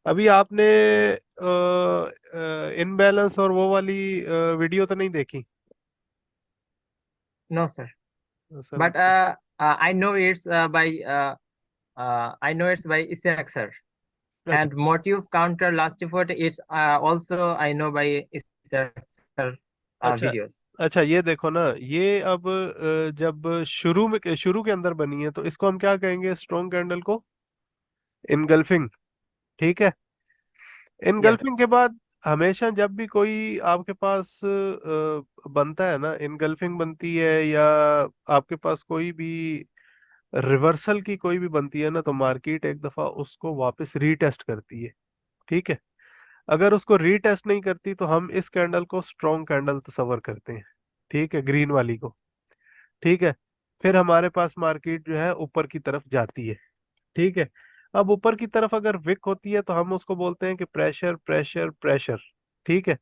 Speaker 2: अभी आपने इनबैलेंस और वो वाली वीडियो तो नहीं देखी?
Speaker 1: No, sir.
Speaker 2: Sir,
Speaker 1: But I know it's I know it's by Isaac, sir.
Speaker 2: अच्छा
Speaker 1: And motive counter last effort is also I know by Isaac, sir,
Speaker 2: अच्छा
Speaker 1: videos.
Speaker 2: अच्छा, ये देखो ना, ये अब जब शुरू के अंदर बनी है तो इसको हम क्या कहेंगे, स्ट्रॉन्ग कैंडल को इनगल्फिंग, ठीक है।
Speaker 1: Yes,
Speaker 2: इनगल्फिंग के बाद हमेशा जब भी कोई आपके पास बनता है ना, इनगल्फिंग बनती है या आपके पास कोई भी रिवर्सल की कोई भी बनती है ना, तो मार्केट एक दफा उसको वापस रीटेस्ट करती है, ठीक है। अगर उसको रीटेस्ट नहीं करती तो हम इस कैंडल को स्ट्रॉन्ग कैंडल तस्वर करते हैं, ठीक है, ग्रीन वाली को, ठीक है। फिर हमारे पास मार्केट जो है ऊपर की तरफ जाती है, ठीक है। अब ऊपर की तरफ अगर विक होती है तो हम उसको बोलते हैं कि प्रेशर प्रेशर प्रेशर, ठीक है।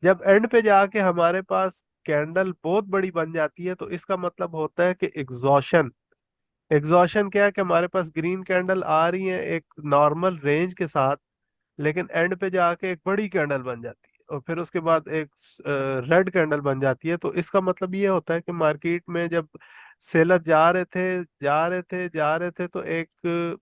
Speaker 2: जब एंड पे जाके हमारे पास कैंडल बहुत बड़ी बन जाती है तो इसका मतलब होता है कि एग्जॉशन। एग्जॉशन क्या है कि हमारे पास ग्रीन कैंडल आ रही है एक नॉर्मल रेंज के साथ, लेकिन एंड पे जाके एक बड़ी कैंडल बन जाती है और फिर उसके बाद एक रेड कैंडल बन जाती है। तो इसका मतलब ये होता है कि मार्केट में जब सेलर जा रहे थे तो एक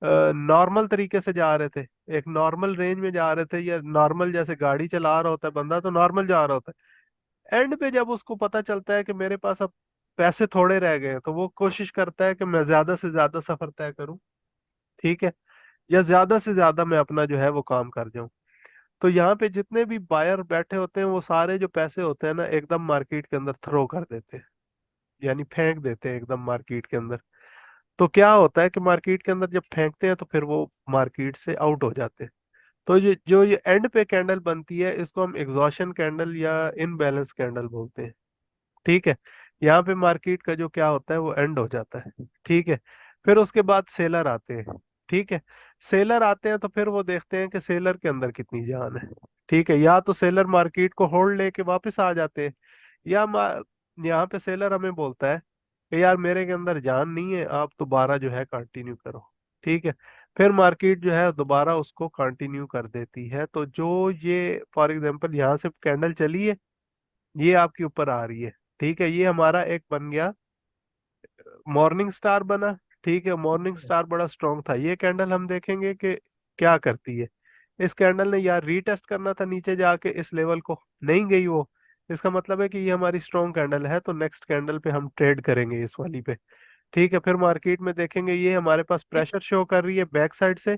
Speaker 2: नॉर्मल तरीके से जा रहे थे, एक नॉर्मल रेंज में जा रहे थे, या नॉर्मल जैसे गाड़ी चला रहा होता है बंदा तो नॉर्मल जा रहा होता एंड पे जब उसको पता चलता है कि मेरे पास अब पैसे थोड़े रह गए हैं, तो वो कोशिश करता है कि मैं ज्यादा से ज्यादा सफर तय करूं, ठीक है, या ज्यादा से ज्यादा मैं अपना जो है वो काम कर जाऊं। तो यहाँ पे जितने भी बायर बैठे होते हैं वो सारे जो पैसे होते हैं ना एकदम मार्केट के अंदर थ्रो कर देते हैं, यानी फेंक देते हैं एकदम मार्केट के अंदर। तो क्या होता है कि मार्केट के अंदर जब फेंकते हैं तो फिर वो मार्केट से आउट हो जाते हैं। तो ये एंड पे कैंडल बनती है, इसको हम एग्जॉशन कैंडल या इनबैलेंस कैंडल बोलते हैं, ठीक है। यहाँ पे मार्केट का जो क्या होता है वो एंड हो जाता है, ठीक है। फिर उसके बाद सेलर आते हैं, ठीक है। सेलर आते हैं तो फिर वो देखते हैं कि सेलर के अंदर कितनी जान है, ठीक है। या तो सेलर मार्केट को होल्ड लेके वापस आ जाते हैं, या यहाँ पे सेलर हमें बोलता है कि यार मेरे के अंदर जान नहीं है, आप दोबारा जो है कंटिन्यू करो, ठीक है। फिर मार्केट जो है दोबारा उसको कंटिन्यू कर देती है। तो जो ये फॉर एग्जांपल यहाँ से कैंडल चली है, ये आपके ऊपर आ रही है, ठीक है। ये हमारा एक बन गया मॉर्निंग स्टार बना, ठीक है। मॉर्निंग स्टार बड़ा स्ट्रांग था। ये कैंडल हम देखेंगे कि क्या करती है। इस कैंडल ने यार रीटेस्ट करना था नीचे जाके इस लेवल को, नहीं गई वो। इसका मतलब है कि ये हमारी स्ट्रॉन्ग कैंडल है, तो नेक्स्ट कैंडल पे हम ट्रेड करेंगे इस वाली पे, ठीक है। फिर मार्केट में देखेंगे ये हमारे पास प्रेशर शो कर रही है बैक साइड से,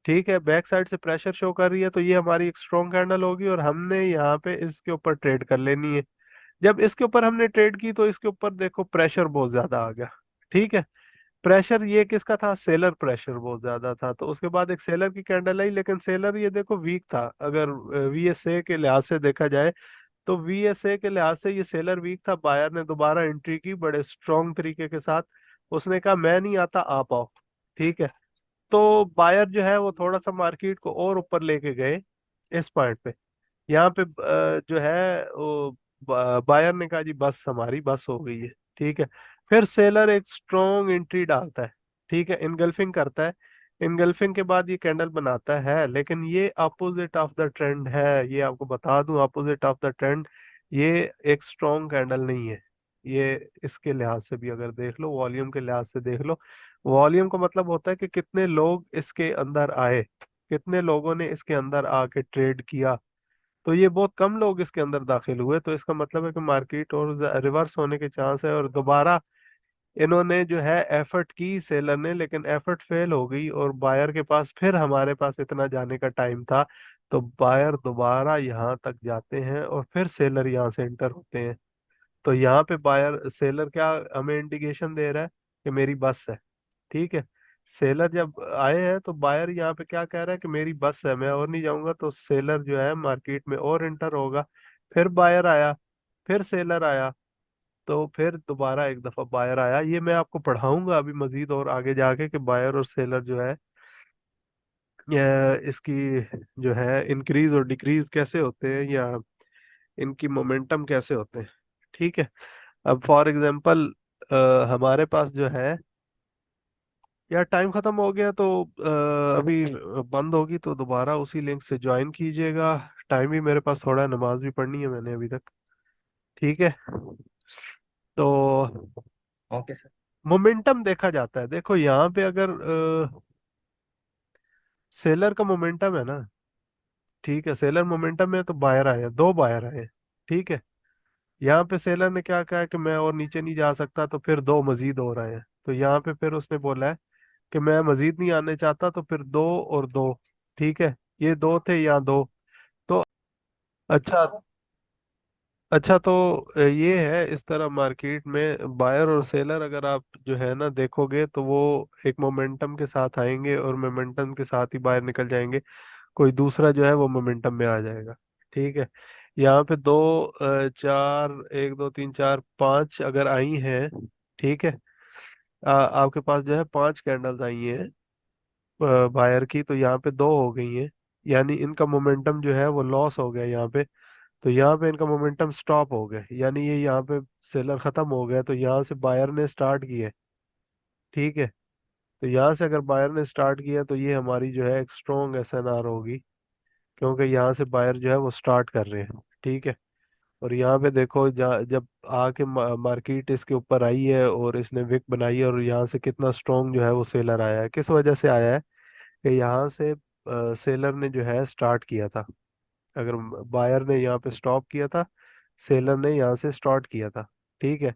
Speaker 2: ठीक है। बैक साइड से प्रेशर शो कर रही है, तो ये हमारी एक स्ट्रॉन्ग कैंडल होगी और हमने यहाँ पे इसके ऊपर ट्रेड कर लेनी है। जब इसके ऊपर हमने ट्रेड की तो इसके ऊपर देखो प्रेशर बहुत ज्यादा आ गया, ठीक है। प्रेशर ये किसका था, सेलर प्रेशर बहुत ज्यादा था। तो उसके बाद एक सेलर की कैंडल आई, लेकिन सेलर ये देखो वीक था। अगर वीएसए के लिहाज से देखा जाए तो वीएसए के लिहाज से ये सेलर वीक था। बायर ने दोबारा एंट्री की बड़े स्ट्रॉन्ग तरीके के साथ। उसने कहा मैं नहीं आता, आप आओ, ठीक है। तो बायर जो है वो थोड़ा सा मार्केट को और ऊपर लेके गए इस पॉइंट पे। यहाँ पे जो है वो बायर ने कहा जी बस हमारी बस हो गई है, ठीक है। फिर सेलर एक स्ट्रॉन्ग एंट्री डालता है, ठीक है, इनगल्फिंग करता है। इनगल्फिंग के बाद ये कैंडल बनाता है, लेकिन ये अपोजिट ऑफ द ट्रेंड है। ये आपको बता दूं, अपोजिट ऑफ द ट्रेंड। ये एक स्ट्रॉन्ग कैंडल नहीं है। ये इसके लिहाज से भी अगर देख लो, वॉल्यूम के लिहाज से देख लो। वॉल्यूम का मतलब होता है कि कितने लोग इसके अंदर आए, कितने लोगों ने इसके अंदर आके ट्रेड किया। तो ये बहुत कम लोग इसके अंदर दाखिल हुए, तो इसका मतलब है कि मार्केट और रिवर्स होने के चांस है। और दोबारा इन्होंने जो है एफर्ट की सेलर ने, लेकिन एफर्ट फेल हो गई और बायर के पास फिर हमारे पास इतना जाने का टाइम था। तो बायर दोबारा यहाँ तक जाते हैं और फिर सेलर यहाँ से एंटर होते हैं। तो यहाँ पे बायर सेलर क्या हमें इंडिकेशन दे रहा है कि मेरी बस है, ठीक है। सेलर जब आए हैं तो बायर यहाँ पे क्या कह रहा है कि मेरी बस है, मैं और नहीं जाऊंगा। तो सेलर जो है मार्केट में और एंटर होगा। फिर बायर आया, फिर सेलर आया, तो फिर दोबारा एक दफा बायर आया। ये मैं आपको पढ़ाऊंगा अभी मजीद और आगे जाके कि बायर और सेलर जो है इसकी जो है इंक्रीज और डिक्रीज कैसे होते हैं, या इनकी मोमेंटम कैसे होते हैं, ठीक है। अब फॉर एग्जांपल हमारे पास जो है, यार टाइम खत्म हो गया तो अभी बंद होगी तो दोबारा उसी लिंक से ज्वाइन कीजिएगा। टाइम भी मेरे पास थोड़ा है, नमाज भी पढ़नी है मैंने अभी तक, ठीक है। तो
Speaker 1: ओके सर।
Speaker 2: मोमेंटम देखा जाता है, देखो यहाँ पे अगर सेलर का मोमेंटम है ना, ठीक है, सेलर मोमेंटम में तो बायर आए हैं, दो बायर आए हैं, ठीक है। यहाँ पे सेलर ने क्या कहा कि मैं और नीचे नहीं जा सकता, तो फिर दो मजीद और आए हैं। तो यहाँ पे फिर उसने बोला है कि मैं मजीद नहीं आने चाहता, तो फिर दो और दो, ठीक है। ये दो थे, यहाँ दो। तो अच्छा, अच्छा तो ये है इस तरह मार्केट में बायर और सेलर अगर आप जो है ना देखोगे तो वो एक मोमेंटम के साथ आएंगे और मोमेंटम के साथ ही बाहर निकल जाएंगे। कोई दूसरा जो है वो मोमेंटम में आ जाएगा, ठीक है। यहाँ पे दो चार, एक दो तीन चार पांच अगर आई हैं, ठीक है। आपके पास जो है पांच कैंडल्स आई हैं बायर की, तो यहाँ पे दो हो गई हैं, यानी इनका मोमेंटम जो है वो लॉस हो गया यहाँ पे। तो यहाँ पे इनका मोमेंटम स्टॉप हो गया, यानी ये यहाँ पे सेलर खत्म हो गया। तो यहाँ से बायर ने स्टार्ट किया है, ठीक है। तो यहाँ से अगर बायर ने स्टार्ट किया तो ये हमारी जो है एक स्ट्रॉन्ग एसएनआर होगी, क्योंकि यहाँ से बायर जो है वो स्टार्ट कर रहे हैं, ठीक है। और यहाँ पे देखो जब आके मार्केट इसके ऊपर आई है और इसने विक बनाई है, और यहाँ से कितना स्ट्रॉन्ग जो है वो सेलर आया है। किस वजह से आया है कि यहाँ से सेलर ने जो है स्टार्ट किया था। अगर बायर ने यहाँ पे स्टॉप किया था सेलर ने यहाँ से स्टार्ट किया था। ठीक है,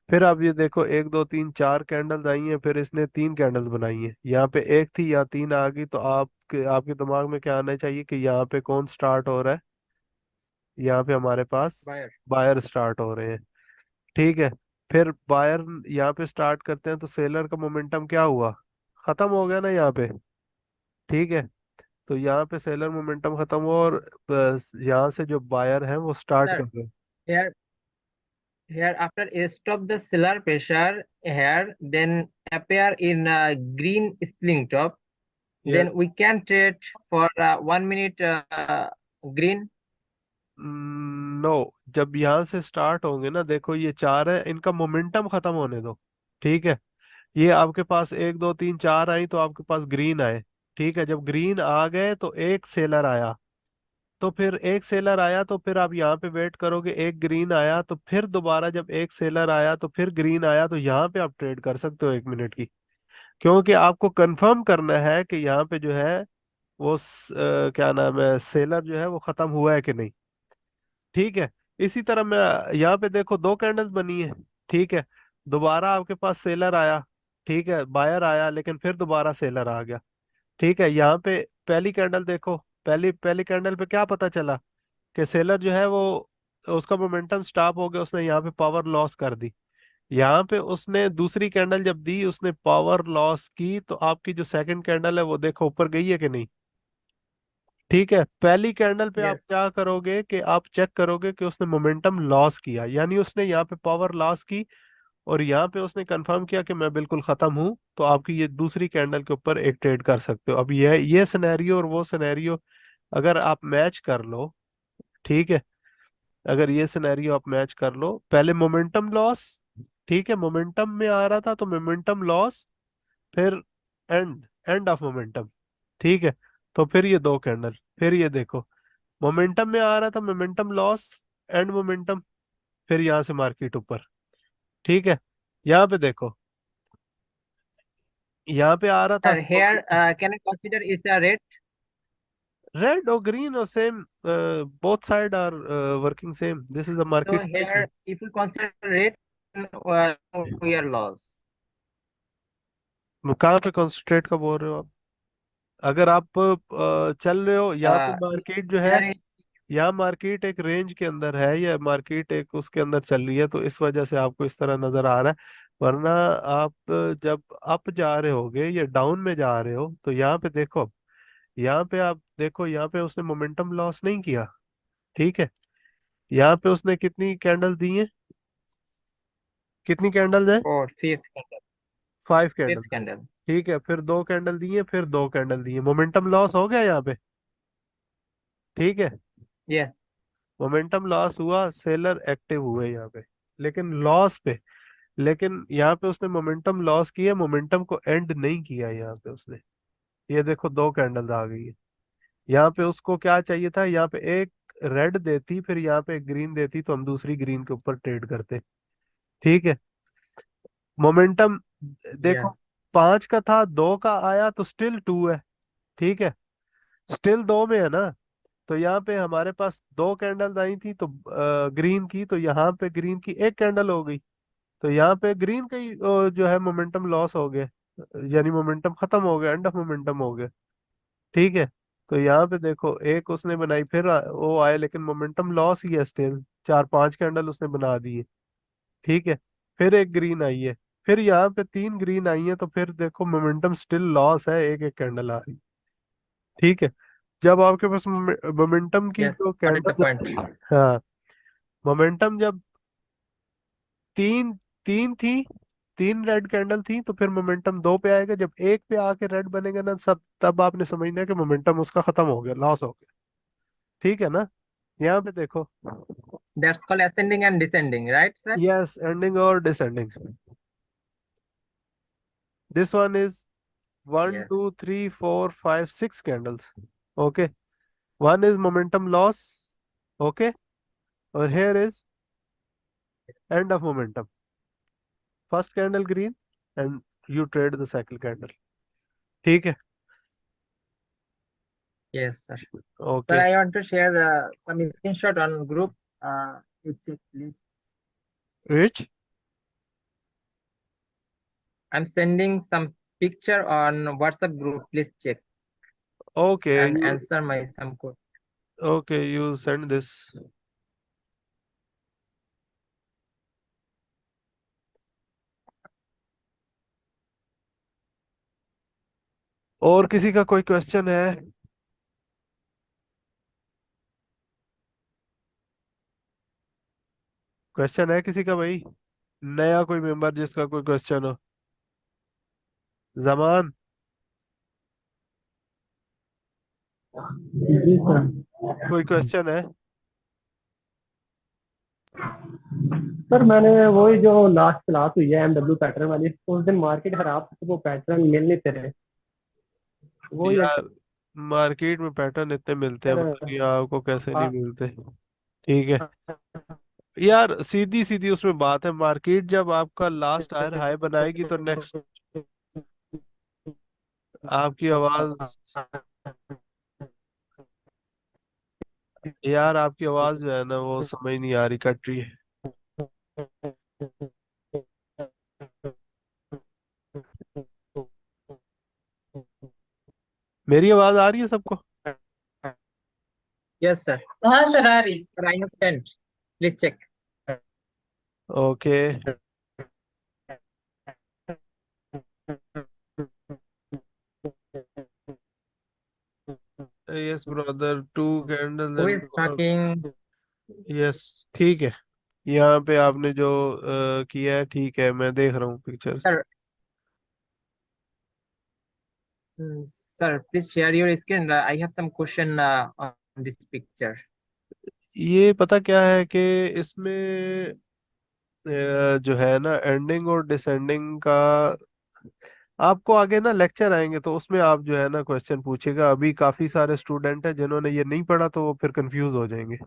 Speaker 2: फिर आप ये देखो 1 2 3 4 कैंडल्स आई हैं, फिर इसने 3 कैंडल्स बनाई हैं। यहाँ पे एक थी या 3 आ गई, तो आपके आपके दिमाग में क्या आना चाहिए कि यहाँ पे कौन स्टार्ट हो रहा है? यहाँ पे हमारे पास
Speaker 1: Buyer.
Speaker 2: बायर स्टार्ट हो रहे हैं। ठीक है, फिर बायर यहाँ पे स्टार्ट करते हैं तो सेलर का मोमेंटम क्या हुआ? खत्म हो गया ना यहाँ पे। ठीक है, तो यहाँ पे सेलर मोमेंटम खत्म हुआ और बस यहाँ से जो बायर है वो स्टार्ट कर
Speaker 1: Sir,
Speaker 2: रहे हैं।
Speaker 1: here here after a stop the seller pressure here then appear in green spling top. Then
Speaker 2: yes.
Speaker 1: we can trade for 1 minute green.
Speaker 2: No, जब यहाँ से स्टार्ट होंगे ना, देखो ये 4 है, इनका मोमेंटम खत्म होने दो। ठीक है, ये आपके पास 1 2 3 4 आई तो आपके पास ग्रीन आए। ठीक है, जब ग्रीन आ गए तो एक सेलर आया, तो फिर एक सेलर आया तो फिर आप यहाँ पे वेट करोगे, एक ग्रीन आया तो फिर दोबारा जब एक सेलर आया तो फिर ग्रीन आया, तो यहाँ पे आप ट्रेड कर सकते हो 1 मिनट की। क्योंकि आपको कंफर्म करना है कि यहाँ पे जो है वो क्या नाम है, सेलर जो है वो खत्म हुआ है कि नहीं। ठीक है, इसी तरह मैं यहाँ पे देखो 2 कैंडल्स बनी है। ठीक है, दोबारा आपके पास सेलर आया। ठीक है, बायर आया लेकिन फिर दोबारा सेलर आ गया। ठीक है, यहाँ पे पहली कैंडल देखो, पहली पहली कैंडल पे क्या पता चला कि सेलर जो है वो उसका मोमेंटम स्टॉप हो गया, उसने यहाँ पे पावर लॉस कर दी। यहाँ पे उसने दूसरी कैंडल जब दी उसने पावर लॉस की, तो आपकी जो सेकंड कैंडल है वो देखो ऊपर गई है कि नहीं? ठीक है, पहली कैंडल पे आप
Speaker 1: Yes.
Speaker 2: क्या करोगे कि आप चेक करोगे कि उसने मोमेंटम लॉस किया, यानी उसने यहाँ पे पावर लॉस की और यहाँ पे उसने कंफर्म किया कि मैं बिल्कुल खत्म हूं, तो आपकी ये दूसरी कैंडल के ऊपर एक ट्रेड कर सकते हो। अब ये सिनेरियो और वो सिनेरियो अगर आप मैच कर लो, ठीक है, अगर ये सिनेरियो आप मैच कर लो, पहले मोमेंटम लॉस, ठीक है, मोमेंटम में आ रहा था तो मोमेंटम लॉस, फिर एंड एंड ऑफ मोमेंटम। ठीक है, तो फिर ये 2 कैंडल, फिर ये देखो मोमेंटम में आ रहा था, मोमेंटम लॉस, एंड मोमेंटम, फिर यहाँ से मार्केट ऊपर। ठीक है, यहाँ पे देखो, यहाँ पे आ रहा था
Speaker 1: Sir, here can I consider is a red?
Speaker 2: Red और ग्रीन और same, both side are working same, this is a
Speaker 1: So
Speaker 2: market cycle.
Speaker 1: here, if you consider red, we are lost.
Speaker 2: कहाँ पे कॉन्सेंट्रेट का बोल रहे हो आप? अगर आप चल रहे हो यहाँ पे,
Speaker 1: Uh,
Speaker 2: मार्केट जो है,
Speaker 1: here is
Speaker 2: यहाँ मार्केट एक रेंज के अंदर है या मार्केट एक उसके अंदर चल रही है, तो इस वजह से आपको इस तरह नजर आ रहा है। वरना आप जब अप जा रहे होगे या डाउन में जा रहे हो तो यहाँ पे देखो, यहाँ पे आप देखो, यहाँ पे उसने मोमेंटम लॉस नहीं किया। ठीक है, यहाँ पे उसने कितनी कैंडल दी है, कितनी कैंडल है?
Speaker 1: for fifth candle.
Speaker 2: 5 candle.
Speaker 1: Fifth candle.
Speaker 2: ठीक है, फिर 2 कैंडल दी है, फिर 2 कैंडल दी है, मोमेंटम लॉस हो गया यहाँ पे। ठीक है,
Speaker 1: Yes.
Speaker 2: मोमेंटम लॉस हुआ, सेलर एक्टिव हुए यहाँ पे, लेकिन लॉस पे, लेकिन यहाँ पे उसने मोमेंटम लॉस किया, मोमेंटम को एंड नहीं किया यहाँ पे उसने। ये देखो 2 कैंडल आ गई है। यहाँ पे उसको क्या चाहिए था, यहाँ पे एक रेड देती, फिर यहाँ पे एक ग्रीन देती, तो हम दूसरी ग्रीन के ऊपर ट्रेड करते। ठीक है, मोमेंटम देखो,
Speaker 1: Yes.
Speaker 2: 5 का था, 2 का आया तो स्टिल 2 है। ठीक है, स्टिल 2 में है ना, तो यहाँ पे हमारे पास 2 कैंडल आई थी तो ग्रीन की, तो यहाँ पे ग्रीन की एक कैंडल हो गई, तो यहाँ पे ग्रीन का ही जो है मोमेंटम लॉस हो गया, यानी मोमेंटम खत्म हो गया, एंड ऑफ मोमेंटम हो गया। ठीक है, तो यहाँ पे देखो एक उसने बनाई, फिर वो आए, लेकिन मोमेंटम लॉस ही है स्टिल, 4 5 कैंडल उसने बना दी है। ठीक है, फिर एक ग्रीन आई है, फिर यहाँ पे 3 ग्रीन आई है, तो फिर देखो मोमेंटम स्टिल लॉस है, एक एक कैंडल आ रही। ठीक है, जब आपके पास मोमेंटम की
Speaker 1: Yes.
Speaker 2: जो
Speaker 1: What is the point?
Speaker 2: Candle, हाँ, मोमेंटम जब तीन तीन थी, 3 रेड कैंडल थी, तो फिर मोमेंटम 2 पे आएगा, जब एक पे आके रेड बनेगा ना सब, तब आपने समझना है कि मोमेंटम उसका खत्म हो गया, लॉस हो गया। ठीक है ना, यहाँ पे देखो,
Speaker 1: That's called ascending and descending, right, sir?
Speaker 2: Yes, ending और descending, this one is one
Speaker 1: Yes.
Speaker 2: Two three four five six candles. Okay, one is momentum loss. Okay, और here is end of momentum, first candle green and you trade the second candle। ठीक है,
Speaker 1: Yes, sir. Sir,
Speaker 2: okay,
Speaker 1: I want to share some screenshot on group. You check, please.
Speaker 2: Which?
Speaker 1: I'm sending some picture on WhatsApp group. Please check
Speaker 2: Okay,
Speaker 1: and
Speaker 2: you
Speaker 1: answer my some code.
Speaker 2: okay, you send this. और किसी का कोई question है? Question है किसी का भाई? नया कोई मेंबर जिसका कोई क्वेश्चन हो? जमान?
Speaker 4: जी सर।
Speaker 2: कोई क्वेश्चन है?
Speaker 4: सर मैंने वही जो लास्ट क्लास हुई है एमडब्ल्यू पैटर्न वाली, उस दिन मार्केट खराब थी, तो वो पैटर्न मिल नहीं रहे। वो ये
Speaker 2: यार मार्केट में पैटर्न इतने मिलते हैं, पता
Speaker 4: सर।
Speaker 2: नहीं आपको कैसे नहीं
Speaker 4: हाँ,
Speaker 2: मिलते। ठीक है यार, सीधी सीधी उसमें बात है, मार्केट जब आपका लास्ट हायर हाई बनाएगी तो नेक्स्ट आपकी आवाज, यार आपकी आवाज जो है ना वो समझ नहीं आ रही, कट रही है। मेरी आवाज आ रही है सबको?
Speaker 1: Yes, sir.
Speaker 3: हाँ सर आ रही।
Speaker 1: Sir, I have sent. Please check.
Speaker 2: ओके। Yes brother, two candle
Speaker 1: Who
Speaker 2: and
Speaker 1: is talking?
Speaker 2: Yes ठीक है। यहाँ पे आपने जो किया है ठीक है, मैं देख रहा हूँ pictures.
Speaker 1: Sir, sir, please share your screen. I have some question on this picture.
Speaker 2: ये पता क्या है कि इसमें जो है ना एंडिंग और डिसेंडिंग का आपको आगे ना लेक्चर आएंगे तो उसमें आप जो है ना क्वेश्चन पूछेगा। अभी काफी सारे स्टूडेंट हैं जिन्होंने ये नहीं पढ़ा तो वो फिर कंफ्यूज हो जाएंगे।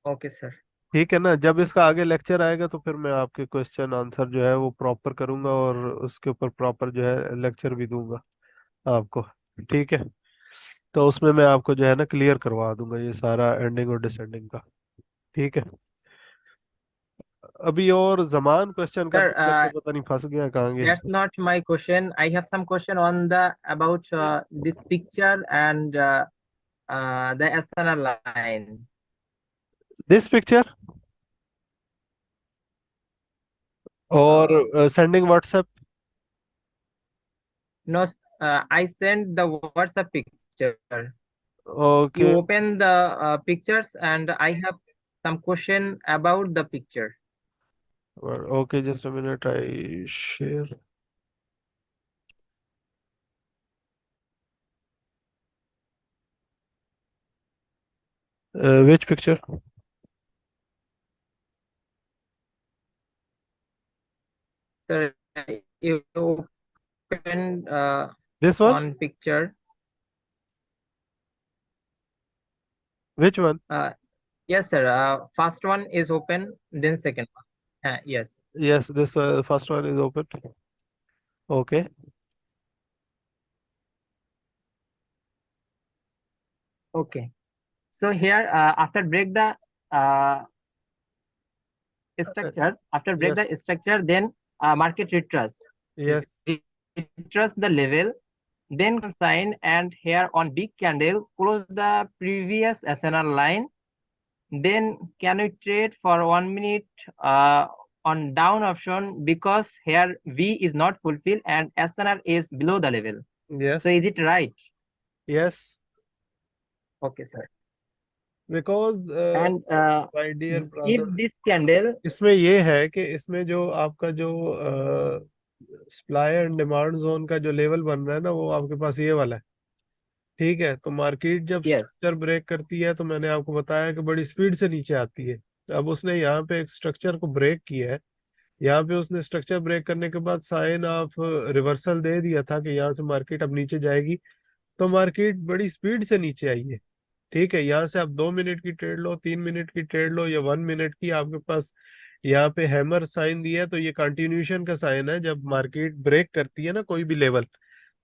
Speaker 1: Okay, sir.
Speaker 2: ठीक है ना, जब इसका आगे लेक्चर आएगा तो फिर मैं आपके क्वेश्चन आंसर जो है वो प्रॉपर करूंगा और उसके ऊपर प्रॉपर जो है लेक्चर भी दूंगा आपको। ठीक है, तो उसमें मैं आपको जो है ना क्लियर करवा दूंगा ये सारा एंडिंग और डिसेंडिंग का। ठीक है, अभी और जमान क्वेश्चन
Speaker 1: Sir,
Speaker 2: करते करते पता नहीं फंस गया कहाँ गया।
Speaker 1: that's not my question. I have some question on the about this picture and the external line.
Speaker 2: This picture और
Speaker 1: Uh,
Speaker 2: sending WhatsApp.
Speaker 1: no, I sent the WhatsApp picture.
Speaker 2: Okay
Speaker 1: You open the pictures and I have some question about the picture.
Speaker 2: Okay, just a minute, I share which picture?
Speaker 1: Sir, you open
Speaker 2: this one?
Speaker 1: one picture.
Speaker 2: Which one?
Speaker 1: Uh, yes, sir. First one is open, then second one. Yes.
Speaker 2: Yes, this first one is open. Okay
Speaker 1: Okay. So here, after break the structure, after break
Speaker 2: yes
Speaker 1: the structure, then market retraced.
Speaker 2: Yes
Speaker 1: Retrace the level, then consign and here on big candle close the previous SNR line. Then can we trade for 1 minute on down option because here V is not fulfilled and SNR is below the level.
Speaker 2: Yes
Speaker 1: So is it right?
Speaker 2: Yes,
Speaker 1: Okay, sir.
Speaker 2: Because
Speaker 1: And
Speaker 2: my dear
Speaker 1: if
Speaker 2: brother,
Speaker 1: this candle,
Speaker 2: इसमें ये है कि इसमें जो आपका जो supply and demand zone का जो लेवल बन रहा है ना वो आपके पास ये वाला है। ठीक है, तो मार्केट जब
Speaker 1: yes,
Speaker 2: स्ट्रक्चर ब्रेक करती है तो मैंने आपको बताया कि बड़ी स्पीड से नीचे आती है। अब उसने यहाँ पे एक स्ट्रक्चर को ब्रेक किया है। यहाँ पे उसने स्ट्रक्चर ब्रेक करने के बाद साइन ऑफ रिवर्सल दे दिया था कि यहाँ से मार्केट अब नीचे जाएगी, तो मार्केट बड़ी स्पीड से नीचे आई है। ठीक है, यहाँ से आप 2 मिनट की ट्रेड लो, 3 मिनट की ट्रेड लो या 1 मिनट की, आपके पास यहाँ पे हैमर साइन दिया है तो ये कंटिन्यूशन का साइन है। जब मार्केट ब्रेक करती है ना कोई भी लेवल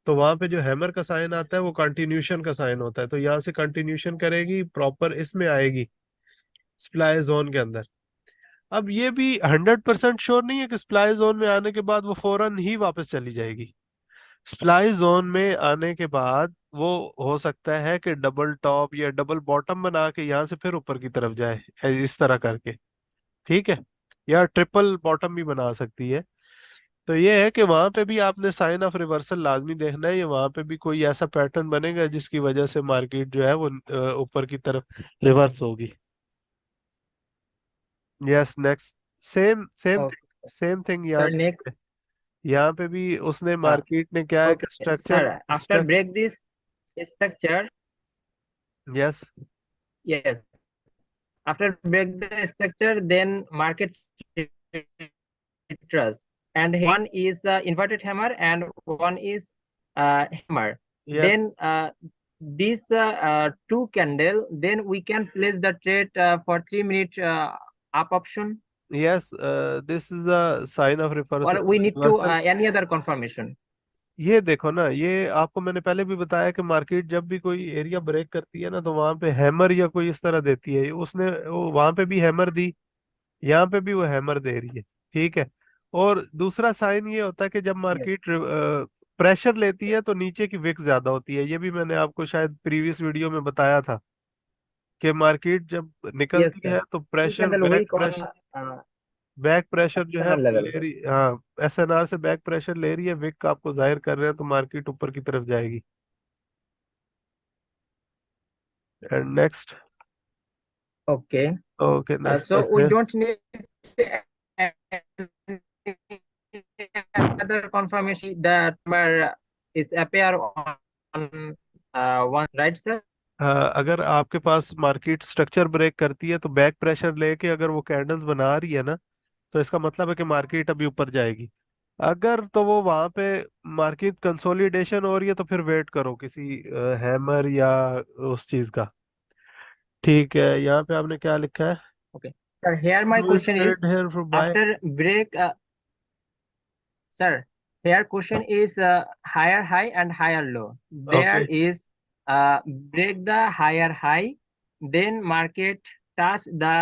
Speaker 2: तो वहां पे जो हैमर का साइन आता है वो कंटिन्यूशन का साइन होता है, तो यहाँ से कंटिन्यूशन करेगी, प्रॉपर इसमें आएगी सप्लाई जोन के अंदर। अब ये भी 100% श्योर नहीं है कि सप्लाई जोन में आने के बाद वो फौरन ही वापस चली जाएगी। सप्लाई जोन में आने के बाद वो हो सकता है कि डबल टॉप या डबल बॉटम बना के यहाँ से फिर ऊपर की तरफ जाए, इस तरह करके, ठीक है, या ट्रिपल बॉटम भी बना सकती है। तो ये है कि वहां पे भी आपने साइन ऑफ रिवर्सल लाजमी देखना है, या वहां पे भी कोई ऐसा पैटर्न बनेगा जिसकी वजह से मार्केट जो है वो ऊपर की तरफ रिवर्स होगी। Yes, next, same same
Speaker 1: Okay,
Speaker 2: same thing
Speaker 1: sir,
Speaker 2: यहाँ
Speaker 1: next.
Speaker 2: पे, यहाँ पे भी उसने
Speaker 1: Uh,
Speaker 2: मार्केट ने क्या है कि
Speaker 1: okay,
Speaker 2: structure
Speaker 1: sir. After break this structure,
Speaker 2: yes
Speaker 1: yes. After break the structure, then market trust, and one is inverted hammer and one is hammer.
Speaker 2: Yes
Speaker 1: Then these two candle, then we can place the trade for 3 minute up option,
Speaker 2: yes, this is the sign of
Speaker 1: or we need to
Speaker 2: reversal.
Speaker 1: any other confirmation.
Speaker 2: ये देखो ना, ये आपको मैंने पहले भी बताया कि मार्केट जब भी कोई एरिया ब्रेक करती है ना, तो वहां पे हैमर या कोई इस तरह देती है, उसने वो वहां पे भी हैमर दी, यहाँ पे भी वो हैमर दे रही है, ठीक है। और दूसरा साइन ये होता है कि जब
Speaker 1: Yes,
Speaker 2: मार्केट प्रेशर लेती है तो नीचे की विक ज्यादा होती है, ये भी मैंने आपको शायद प्रीवियस वीडियो में बताया था कि मार्केट जब
Speaker 1: yes,
Speaker 2: निकलती
Speaker 1: sir.
Speaker 2: है तो
Speaker 1: You
Speaker 2: pressure,
Speaker 1: can the
Speaker 2: back
Speaker 1: weak on
Speaker 2: pressure, back pressure जो है
Speaker 1: external
Speaker 2: वो
Speaker 1: level.
Speaker 2: ले रही, हाँ, एसएनआर से बैक प्रेशर ले रही है, विक का आपको जाहिर कर रहे हैं, तो मार्केट ऊपर की तरफ जाएगी। And next,
Speaker 1: Okay.
Speaker 2: Okay, next
Speaker 1: So we
Speaker 2: है।
Speaker 1: don't need other confirmation that number is appear on one, right, sir?
Speaker 2: अगर आपके पास मार्केट स्ट्रक्चर ब्रेक करती है तो बैक प्रेशर लेके अगर वो कैंडल्स बना रही है ना, तो इसका मतलब है कि मार्केट अभी ऊपर जाएगी। अगर तो वो वहां पे मार्केट कंसोलिडेशन हो रही है तो फिर वेट करो किसी हैमर या उस चीज का, ठीक है। यहाँ पे आपने क्या लिखा है,
Speaker 1: Okay. Sir, here my
Speaker 2: do
Speaker 1: question is
Speaker 2: trade here for buy.
Speaker 1: after break, sir, here question is higher high and higher low. There
Speaker 2: okay,
Speaker 1: is break the higher high, then market touch the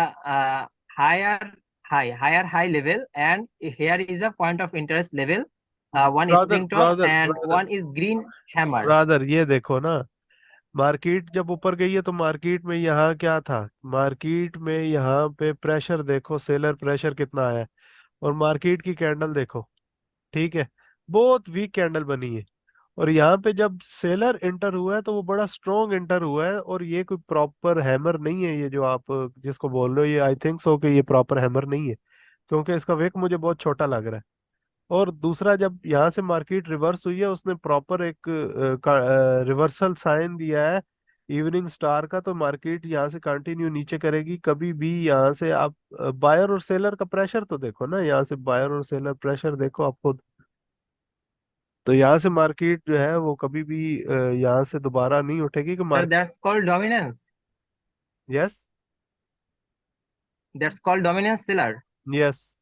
Speaker 1: higher high level, and here is a point of interest level. One is
Speaker 2: brother
Speaker 1: spring top
Speaker 2: brother
Speaker 1: and
Speaker 2: brother
Speaker 1: one is green hammer.
Speaker 2: Brother, ये देखो ना, market जब ऊपर गई है तो market में यहाँ क्या था, मार्केट में यहाँ पे प्रेशर देखो, सेलर प्रेशर कितना आया है, और मार्केट की कैंडल देखो, ठीक है, बहुत वीक कैंडल बनी है। और यहाँ पे जब सेलर एंटर हुआ है तो वो बड़ा स्ट्रॉन्ग एंटर हुआ है, और ये कोई प्रॉपर हैमर नहीं है, ये जो आप जिसको बोल रहे हो, ये आई थिंक सो कि ये प्रॉपर हैमर नहीं है, क्योंकि इसका वेक मुझे बहुत छोटा लग रहा है। और दूसरा, जब यहाँ से मार्केट रिवर्स हुई है, उसने प्रॉपर एक रिवर्सल साइन दिया है इवनिंग स्टार का, तो मार्केट यहाँ से कंटिन्यू नीचे करेगी कभी भी। यहाँ से आप बायर और सेलर का प्रेशर तो देखो ना, यहाँ से बायर और सेलर प्रेशर देखो आप खुद, तो यहाँ से मार्केट जो है वो कभी भी यहाँ से दोबारा नहीं उठेगी कि
Speaker 1: Sir,
Speaker 2: market.
Speaker 1: that's called dominance.
Speaker 2: Yes,
Speaker 1: That's called dominance seller.
Speaker 2: Yes,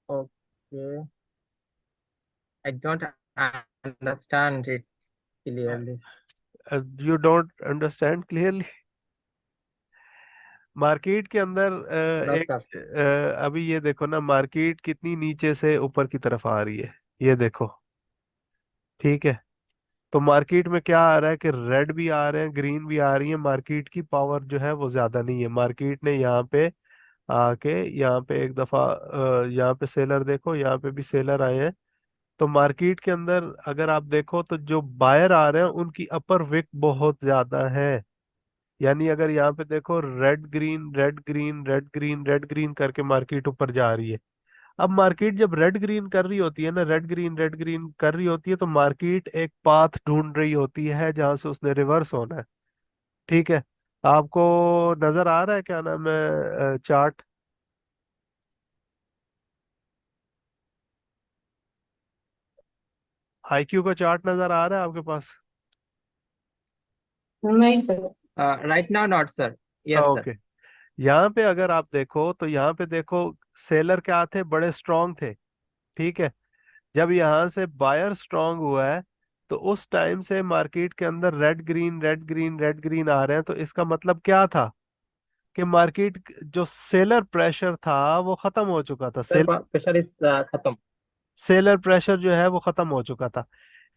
Speaker 1: Okay. I don't understand it clearly.
Speaker 2: You don't understand clearly. Market के अंदर
Speaker 1: No,
Speaker 2: एक
Speaker 1: sir.
Speaker 2: अभी ये देखो ना, मार्केट कितनी नीचे से ऊपर की तरफ आ रही है, ये देखो, ठीक है। तो मार्केट में क्या आ रहा है कि रेड भी आ रहे हैं, ग्रीन भी आ रही है, मार्केट की पावर जो है वो ज्यादा नहीं है। मार्केट ने यहाँ पे आके, यहाँ पे एक दफा यहाँ पे सेलर देखो, यहाँ पे भी सेलर आए हैं। तो मार्केट के अंदर अगर आप देखो तो जो बायर आ रहे हैं उनकी अपर विक बहुत ज्यादा है। यानी अगर यहाँ पे देखो, red green red green red green red green करके मार्केट ऊपर जा रही है। अब मार्केट जब रेड ग्रीन कर रही होती है ना, रेड ग्रीन कर रही होती है, तो मार्केट एक पाथ ढूंढ रही होती है जहां से उसने रिवर्स होना है, ठीक है। आपको नजर आ रहा है क्या नाम है चार्ट, आईक्यू का चार्ट नजर आ रहा है आपके पास?
Speaker 3: नहीं sir.
Speaker 1: Right now, not, sir. Yes, sir.
Speaker 2: Okay, यहाँ पे अगर आप देखो तो यहाँ पे देखो, सेलर क्या थे, बड़े स्ट्रांग थे, ठीक है। जब यहाँ से बायर स्ट्रांग हुआ है तो उस टाइम से मार्केट के अंदर red green red green red green आ रहे हैं, तो इसका मतलब क्या था कि मार्केट जो सेलर प्रेशर था वो खत्म हो चुका था।
Speaker 1: प्रेशर इज खत्म।
Speaker 2: सेलर प्रेशर जो है वो खत्म हो चुका था।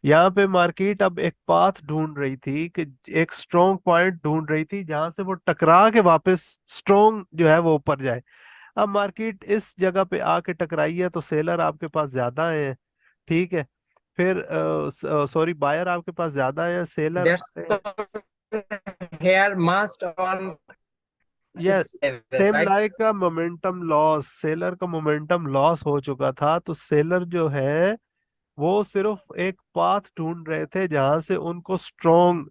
Speaker 2: यहाँ पे मार्केट अब एक पाथ ढूंढ रही थी कि एक स्ट्रॉन्ग पॉइंट ढूंढ रही थी जहां से वो टकरा के वापस स्ट्रॉन्ग जो है वो ऊपर जाए। अब मार्केट इस जगह पे आके टकराई है तो सेलर आपके पास ज्यादा आए हैं, ठीक है। फिर सॉरी, बायर आपके पास ज्यादा आए हैं, सेलर
Speaker 1: That's
Speaker 2: आए हैं।
Speaker 1: here must on
Speaker 2: ये
Speaker 1: this level,
Speaker 2: same
Speaker 1: right?
Speaker 2: Like का मोमेंटम लॉस, सेलर का मोमेंटम लॉस हो चुका था, तो सेलर जो है वो सिर्फ एक पाथ ढूंढ रहे थे जहां से उनको स्ट्रॉन्ग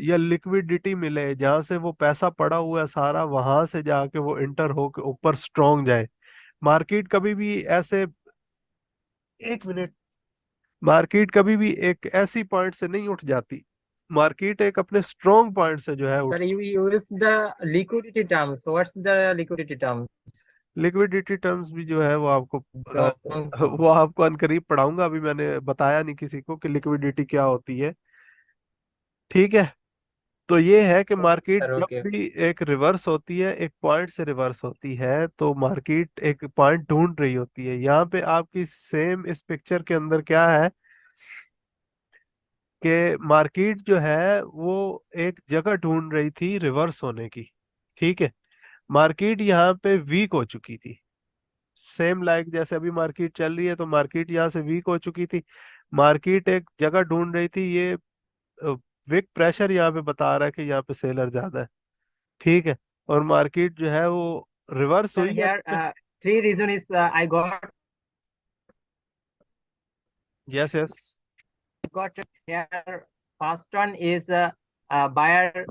Speaker 2: या लिक्विडिटी मिले, जहां से वो पैसा पड़ा हुआ है सारा वहां से जाके वो इंटर होके ऊपर स्ट्रॉन्ग जाए। मार्केट कभी भी ऐसे, एक मिनट, मार्केट कभी भी एक ऐसी पॉइंट से नहीं उठ जाती, मार्केट एक अपने स्ट्रॉन्ग पॉइंट से जो है
Speaker 1: Sir,
Speaker 2: उठ।
Speaker 1: you use the liquidity terms. What's the liquidity terms?
Speaker 2: Liquidity terms भी जो है वो आपको
Speaker 1: Don't
Speaker 2: वो आपको अनकरीब पढ़ाऊंगा, अभी मैंने बताया नहीं किसी को कि लिक्विडिटी क्या होती है, ठीक है। तो ये है कि मार्केट
Speaker 1: sir,
Speaker 2: जब
Speaker 1: okay.
Speaker 2: भी एक रिवर्स होती है, एक पॉइंट से रिवर्स होती है, तो मार्केट एक पॉइंट ढूंढ रही होती है। यहाँ पे आपकी सेम इस पिक्चर के अंदर क्या है कि मार्केट जो है वो एक जगह ढूंढ रही थी रिवर्स होने की, ठीक है। मार्केट यहाँ पे वीक हो चुकी थी, सेम लाइक जैसे अभी मार्केट चल रही है, तो मार्केट यहाँ से वीक हो चुकी थी। मार्केट एक जगह ढूंढ रही थी, ये विक प्रेशर यहाँ पे बता रहा है कि यहाँ पे सेलर ज्यादा है, ठीक है। और मार्केट जो है वो रिवर्स
Speaker 1: Sir,
Speaker 2: हुई है।
Speaker 1: here three reason is I
Speaker 2: yes
Speaker 1: got here. First one is buyer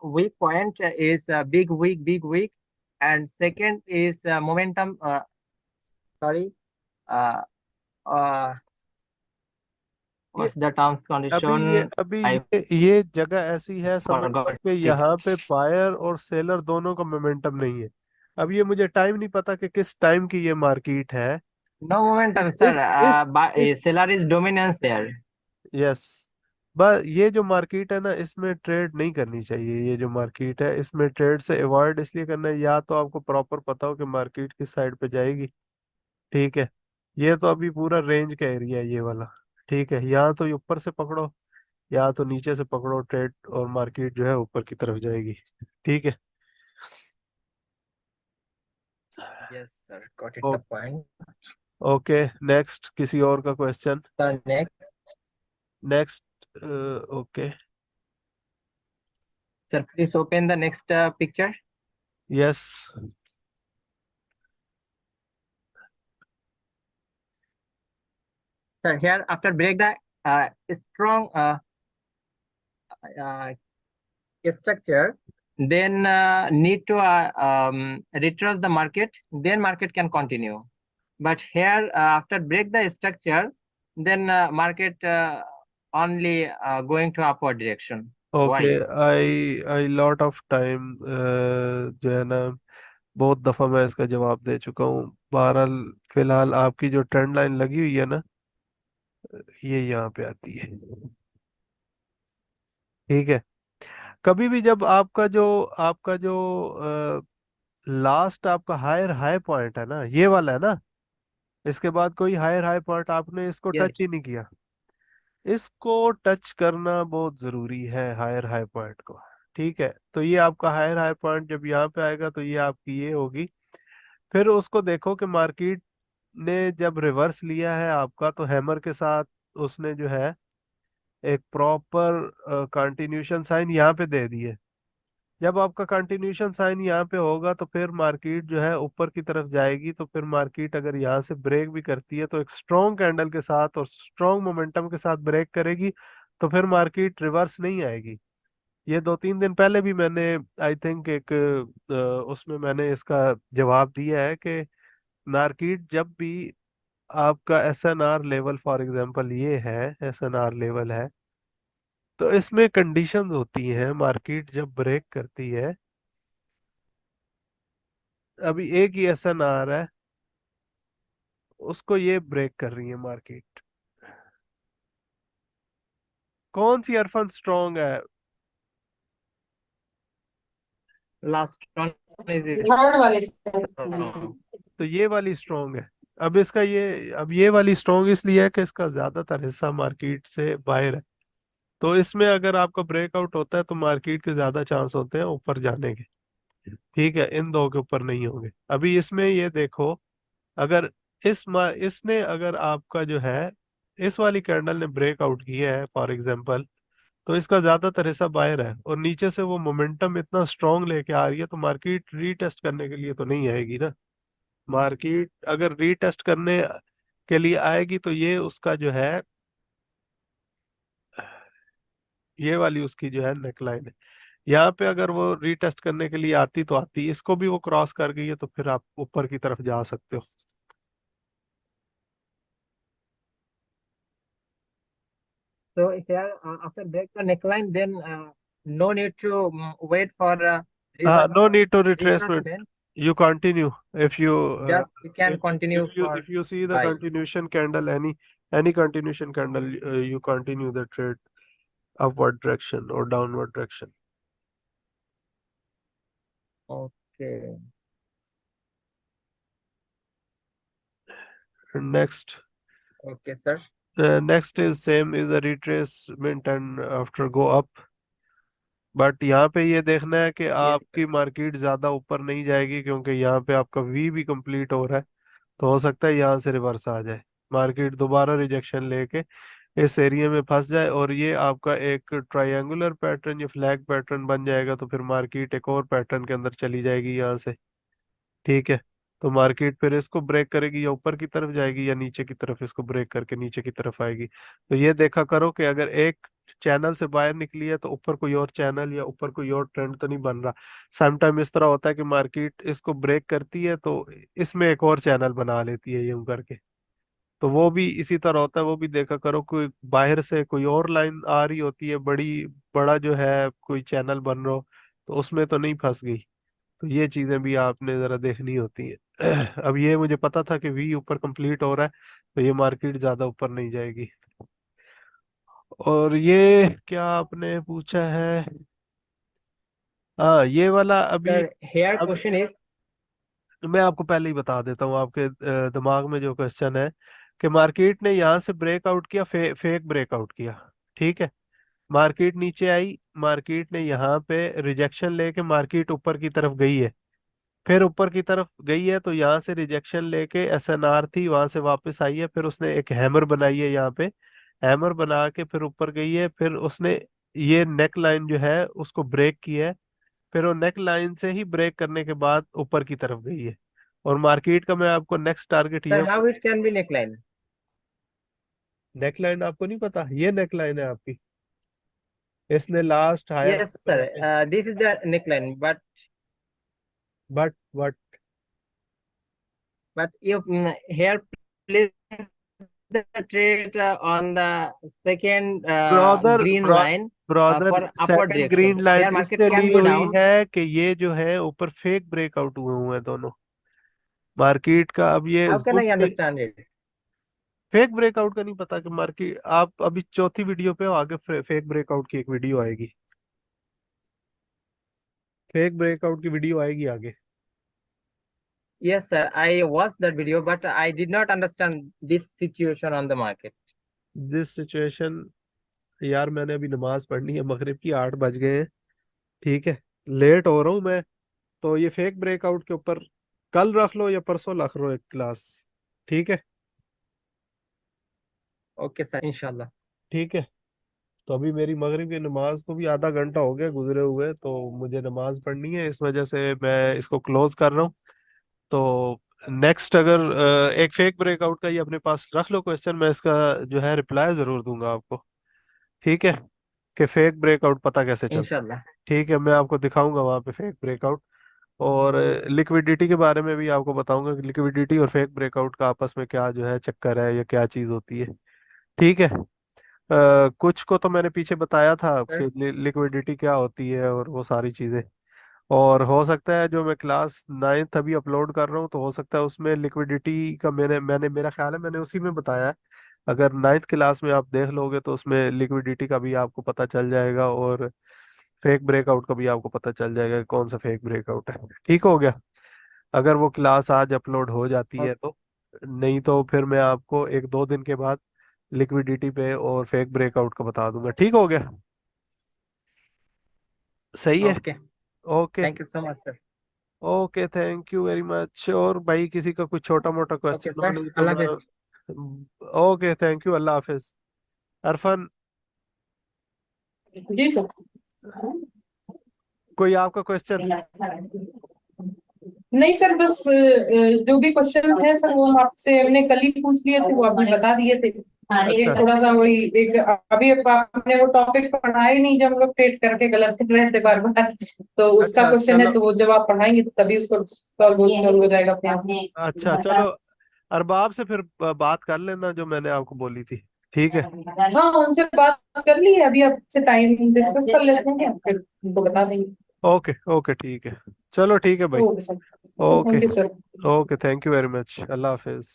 Speaker 1: weak point is big weak, and second is momentum. Sorry. Uh, uh,
Speaker 2: ये
Speaker 1: what's the terms condition?
Speaker 2: अभी
Speaker 1: I
Speaker 2: ये जगह ऐसी है, समझ लो
Speaker 1: forgot
Speaker 2: कि
Speaker 1: it.
Speaker 2: यहाँ पे बायर और सेलर दोनों का मोमेंटम नहीं है। अब ये मुझे टाइम नहीं पता कि किस टाइम की ये मार्केट है।
Speaker 1: No momentum,
Speaker 2: इस
Speaker 1: sir.
Speaker 2: इस
Speaker 1: Seller is dominance there.
Speaker 2: Yes, बस ये जो मार्केट है ना, इसमें ट्रेड नहीं करनी चाहिए। ये जो मार्केट है इसमें ट्रेड से अवॉइड इसलिए करना है, या तो आपको प्रॉपर पता हो कि मार्केट किस साइड पे जाएगी, ठीक है। ये तो अभी पूरा रेंज का एरिया है ये वाला, ठीक है। यहाँ तो ये ऊपर से पकड़ो या तो नीचे से पकड़ो ट्रेड, और मार्केट जो है ऊपर की तरफ जाएगी, ठीक है।
Speaker 1: Yes, sir. Got it.
Speaker 2: Oh,
Speaker 1: The point.
Speaker 2: Okay, next किसी और का question?
Speaker 1: Sir, next.
Speaker 2: Next, okay,
Speaker 1: Sir, please open the next picture.
Speaker 2: Yes,
Speaker 1: Sir, here after break the strong uh, structure, then need to retrace the market, then market can continue. But here after break the structure, then market only going to upward direction.
Speaker 2: Okay.
Speaker 1: Why?
Speaker 2: I I lot of time जो है ना, बहुत दफा मैं इसका जवाब दे चुका हूँ। बहरहाल, फिलहाल आपकी जो ट्रेंड लाइन लगी हुई है ना, ये यहाँ पे आती है, ठीक है। कभी भी जब आपका जो लास्ट आपका हायर हाई पॉइंट है ना, ये वाला है ना, इसके बाद कोई हायर हाई पॉइंट आपने इसको
Speaker 1: Yes.
Speaker 2: टच ही नहीं किया। इसको टच करना बहुत जरूरी है, हायर हाई पॉइंट को, ठीक है। तो ये आपका हायर हाई पॉइंट जब यहाँ पे आएगा तो ये आपकी ये होगी। फिर उसको देखो कि मार्केट ने जब रिवर्स लिया है आपका, तो हैमर के साथ उसने जो है एक प्रॉपर कंटिन्यूशन साइन यहाँ पे दे दी है। जब आपका कंटिन्यूशन साइन यहाँ पे होगा तो फिर मार्केट जो है ऊपर की तरफ जाएगी। तो फिर मार्केट अगर यहाँ से ब्रेक भी करती है तो एक स्ट्रॉन्ग कैंडल के साथ और स्ट्रॉन्ग मोमेंटम के साथ ब्रेक करेगी, तो फिर मार्केट रिवर्स नहीं आएगी। ये 2-3 दिन पहले भी मैंने, आई थिंक, एक उसमें मैंने इसका जवाब दिया है कि मार्केट जब भी आपका SNR लेवल, फॉर एग्जांपल ये है SNR लेवल है, तो इसमें कंडीशंस होती हैं। मार्केट जब ब्रेक करती है, अभी एक ही SNR है, उसको ये ब्रेक कर रही है मार्केट। कौन सी अरफन स्ट्रांग है?
Speaker 1: Last one is
Speaker 3: थर्ड वाले
Speaker 1: strong.
Speaker 2: तो ये वाली स्ट्रांग है। अब इसका ये, अब ये वाली स्ट्रांग इसलिए है कि इसका ज्यादातर हिस्सा मार्केट से बाहर है। तो इसमें अगर आपका ब्रेकआउट होता है तो मार्केट के ज्यादा चांस होते हैं ऊपर जाने के। ठीक है, इन दो के ऊपर नहीं होंगे। अभी इसमें ये देखो, अगर इसने अगर आपका जो है इस वाली कैंडल ने ब्रेकआउट किया है फॉर एग्जांपल, तो इसका ज्यादातर हिस्सा बाहर है और नीचे से वो मोमेंटम इतना स्ट्रांग लेके आ रही है, तो मार्केट रीटेस्ट करने के लिए तो नहीं आएगी ना। मार्केट अगर रीटेस्ट करने के लिए आएगी तो ये उसका जो है, ये वाली उसकी जो है नेकलाइन है। यहाँ पे अगर वो रीटेस्ट करने के लिए आती तो आती, इसको भी वो क्रॉस कर गई है तो फिर आप ऊपर की तरफ जा सकते हो।
Speaker 1: So here, after break the neckline, then no need to wait for
Speaker 2: No need to retracement.
Speaker 1: retracement.
Speaker 2: You continue if you
Speaker 1: Just we can continue for
Speaker 2: if you see the
Speaker 1: buy.
Speaker 2: continuation candle, any continuation candle, you continue the trade upward direction or downward direction.
Speaker 1: Okay.
Speaker 2: And next,
Speaker 1: Okay, sir.
Speaker 2: next is same is a retracement and after go up. But यहाँ पे ये देखना है कि
Speaker 1: Yes, sir.
Speaker 2: आपकी market ज्यादा ऊपर नहीं जाएगी, क्योंकि यहाँ पे आपका वी भी कंप्लीट हो रहा है। तो हो सकता है यहाँ से रिवर्स आ जाए, मार्केट दोबारा रिजेक्शन लेके इस एरिया में फंस जाए और ये आपका एक ट्रायंगुलर पैटर्न या फ्लैग पैटर्न बन जाएगा। तो फिर मार्केट एक और पैटर्न के अंदर चली जाएगी यहाँ से। ठीक है, तो मार्केट फिर इसको ब्रेक करेगी, या ऊपर की तरफ जाएगी या नीचे की तरफ इसको ब्रेक करके नीचे की तरफ आएगी। तो ये देखा करो कि अगर एक चैनल से बाहर निकली है तो ऊपर कोई और चैनल या ऊपर कोई और ट्रेंड तो नहीं बन रहा। समटाइम इस तरह होता है कि मार्केट इसको ब्रेक करती है तो इसमें एक और चैनल बना लेती है यूं करके। तो वो भी इसी तरह होता है, वो भी देखा करो, कोई बाहर से कोई और लाइन आ रही होती है बड़ी, बड़ा जो है कोई चैनल बन रहा हो, तो उसमें तो नहीं फंस गई। तो ये चीजें भी आपने जरा देखनी होती है। अब ये मुझे पता था कि वी ऊपर कंप्लीट हो रहा है, तो ये मार्केट ज्यादा ऊपर नहीं जाएगी। और ये क्या आपने पूछा है? हाँ, ये वाला अभी।
Speaker 1: Sir, here
Speaker 2: अब
Speaker 1: question is,
Speaker 2: मैं आपको पहले ही बता देता हूँ, आपके दिमाग में जो क्वेश्चन है कि मार्केट ने यहाँ से ब्रेकआउट किया, फेक ब्रेकआउट किया। ठीक है, मार्केट नीचे आई, मार्केट ने यहाँ पे रिजेक्शन लेके मार्केट ऊपर की तरफ गई है। फिर ऊपर की तरफ गई है तो यहाँ से रिजेक्शन लेके एसएनआर थी, वहां से वापस आई है, फिर उसने एक हैमर बनाई है यहाँ पे, हैमर बना के फिर ऊपर गई है, फिर उसने ये नेक लाइन जो है उसको ब्रेक किया है। फिर वो नेक लाइन से ही ब्रेक करने के बाद ऊपर की तरफ गई है। और मार्केट का मैं आपको नेक्स्ट टारगेट ये,
Speaker 1: sir, how it can be neckline?
Speaker 2: Neckline आपको नहीं पता? ये नेक लाइन है आपकी, इसने last higher,
Speaker 1: Yes, sir. This is the neckline,
Speaker 2: but
Speaker 1: but you here place the trade on the second
Speaker 2: brother
Speaker 1: green line
Speaker 2: brother
Speaker 1: for upward
Speaker 2: second
Speaker 1: direction.
Speaker 2: Green line
Speaker 1: Here market
Speaker 2: इससे ली
Speaker 1: can go
Speaker 2: हुई
Speaker 1: down.
Speaker 2: है कि ये जो है ऊपर fake breakout हुए हुए हैं दोनों मार्केट का। अब ये
Speaker 1: How can
Speaker 2: good
Speaker 1: I understand it?
Speaker 2: Fake breakout का नहीं पता कि मार्केट, आप अभी चौथी वीडियो पे हो, आगे फेक ब्रेकआउट की एक वीडियो आएगी, फेक ब्रेकआउट की वीडियो आएगी आगे।
Speaker 1: Yes, sir. I watched that video, but I did not understand this situation on the market.
Speaker 2: This situation, यार मैंने अभी नमाज पढ़नी है मगरिब की, 8 बज गए हैं। ठीक है, लेट हो रहा हूँ मैं। तो ये फेक ब्रेकआउट के ऊपर कल रख लो या परसों रख लो एक क्लास। ठीक है।
Speaker 1: Okay, sir. Inshallah.
Speaker 2: ठीक है, तो अभी मेरी मगरिब की नमाज को भी आधा घंटा हो गया गुजरे हुए, तो मुझे नमाज पढ़नी है, इस वजह से मैं इसको क्लोज कर रहा हूँ। तो नेक्स्ट अगर एक फेक ब्रेकआउट का ये अपने पास रख लो क्वेश्चन, मैं इसका जो है रिप्लाई जरूर दूंगा आपको। ठीक है, कि फेक ब्रेकआउट पता कैसे चलता है।
Speaker 1: Inshallah.
Speaker 2: ठीक है, मैं आपको दिखाऊंगा वहां पे फेक ब्रेकआउट। और लिक्विडिटी के बारे में भी आपको बताऊंगा कि लिक्विडिटी और फेक ब्रेकआउट का आपस में क्या जो है चक्कर है या क्या चीज होती है। ठीक है, कुछ को तो मैंने पीछे बताया था
Speaker 1: Sir.
Speaker 2: कि लिक्विडिटी क्या होती है और वो सारी चीजें। और हो सकता है जो मैं क्लास 9th अभी अपलोड कर रहा हूँ, तो हो सकता है उसमें लिक्विडिटी का मैंने मैंने मेरा ख्याल है मैंने उसी में बताया है। अगर 9th क्लास में आप देख लोगे तो उसमें लिक्विडिटी का भी आपको पता चल जाएगा, और फेक ब्रेकआउट का भी आपको पता चल जाएगा कि कौन सा फेक ब्रेकआउट है। ठीक हो गया? अगर वो क्लास आज अपलोड हो जाती है तो, नहीं तो फिर मैं आपको 1-2 दिन के बाद लिक्विडिटी पे और फेक ब्रेकआउट का बता दूंगा। ठीक हो गया? सही है।
Speaker 1: Okay,
Speaker 2: okay.
Speaker 1: Thank you so much sir.
Speaker 2: Okay, thank you very much. और भाई किसी का कुछ छोटा मोटा
Speaker 1: ओके
Speaker 2: क्वेश्चन हो,
Speaker 1: सर,
Speaker 2: नहीं तो
Speaker 1: अल्लाह
Speaker 2: मैं।
Speaker 1: हाफिज।
Speaker 2: ओके, थैंक यू, अल्लाह हाफिज। अरफान,
Speaker 3: जी सर।
Speaker 2: कोई आपका क्वेश्चन?
Speaker 3: नहीं सर, बस जो भी क्वेश्चन है सर वो आपसे हमने कल ही पूछ लिए थे, वो आपने बता दिए थे।
Speaker 2: अच्छा।
Speaker 3: एक थोड़ा सा वही एक अभी आपने वो टॉपिक पढ़ा ही नहीं, जब हम लोग ट्रेड करके गलत कर रहे थे बार बार, तो उसका
Speaker 2: अच्छा
Speaker 3: क्वेश्चन है,
Speaker 2: चलो।
Speaker 3: तो वो जब आप पढ़ाएंगे तो तभी उसको सॉल्व हो जाएगा अपने
Speaker 2: अच्छा चलो,
Speaker 3: आप।
Speaker 2: अरबाब से फिर बात कर लेना जो मैंने आपको बोली थी। ठीक है।
Speaker 3: हाँ, उनसे बात कर ली है, अभी आपसे टाइम डिस्कस कर लेते हैं क्या, फिर उनको बता देंगे।
Speaker 2: ओके ओके, ठीक है। चलो ठीक है भाई।
Speaker 3: Okay sir,
Speaker 2: okay.
Speaker 3: Thank you sir.
Speaker 2: Okay, thank you very much. Allah Hafiz.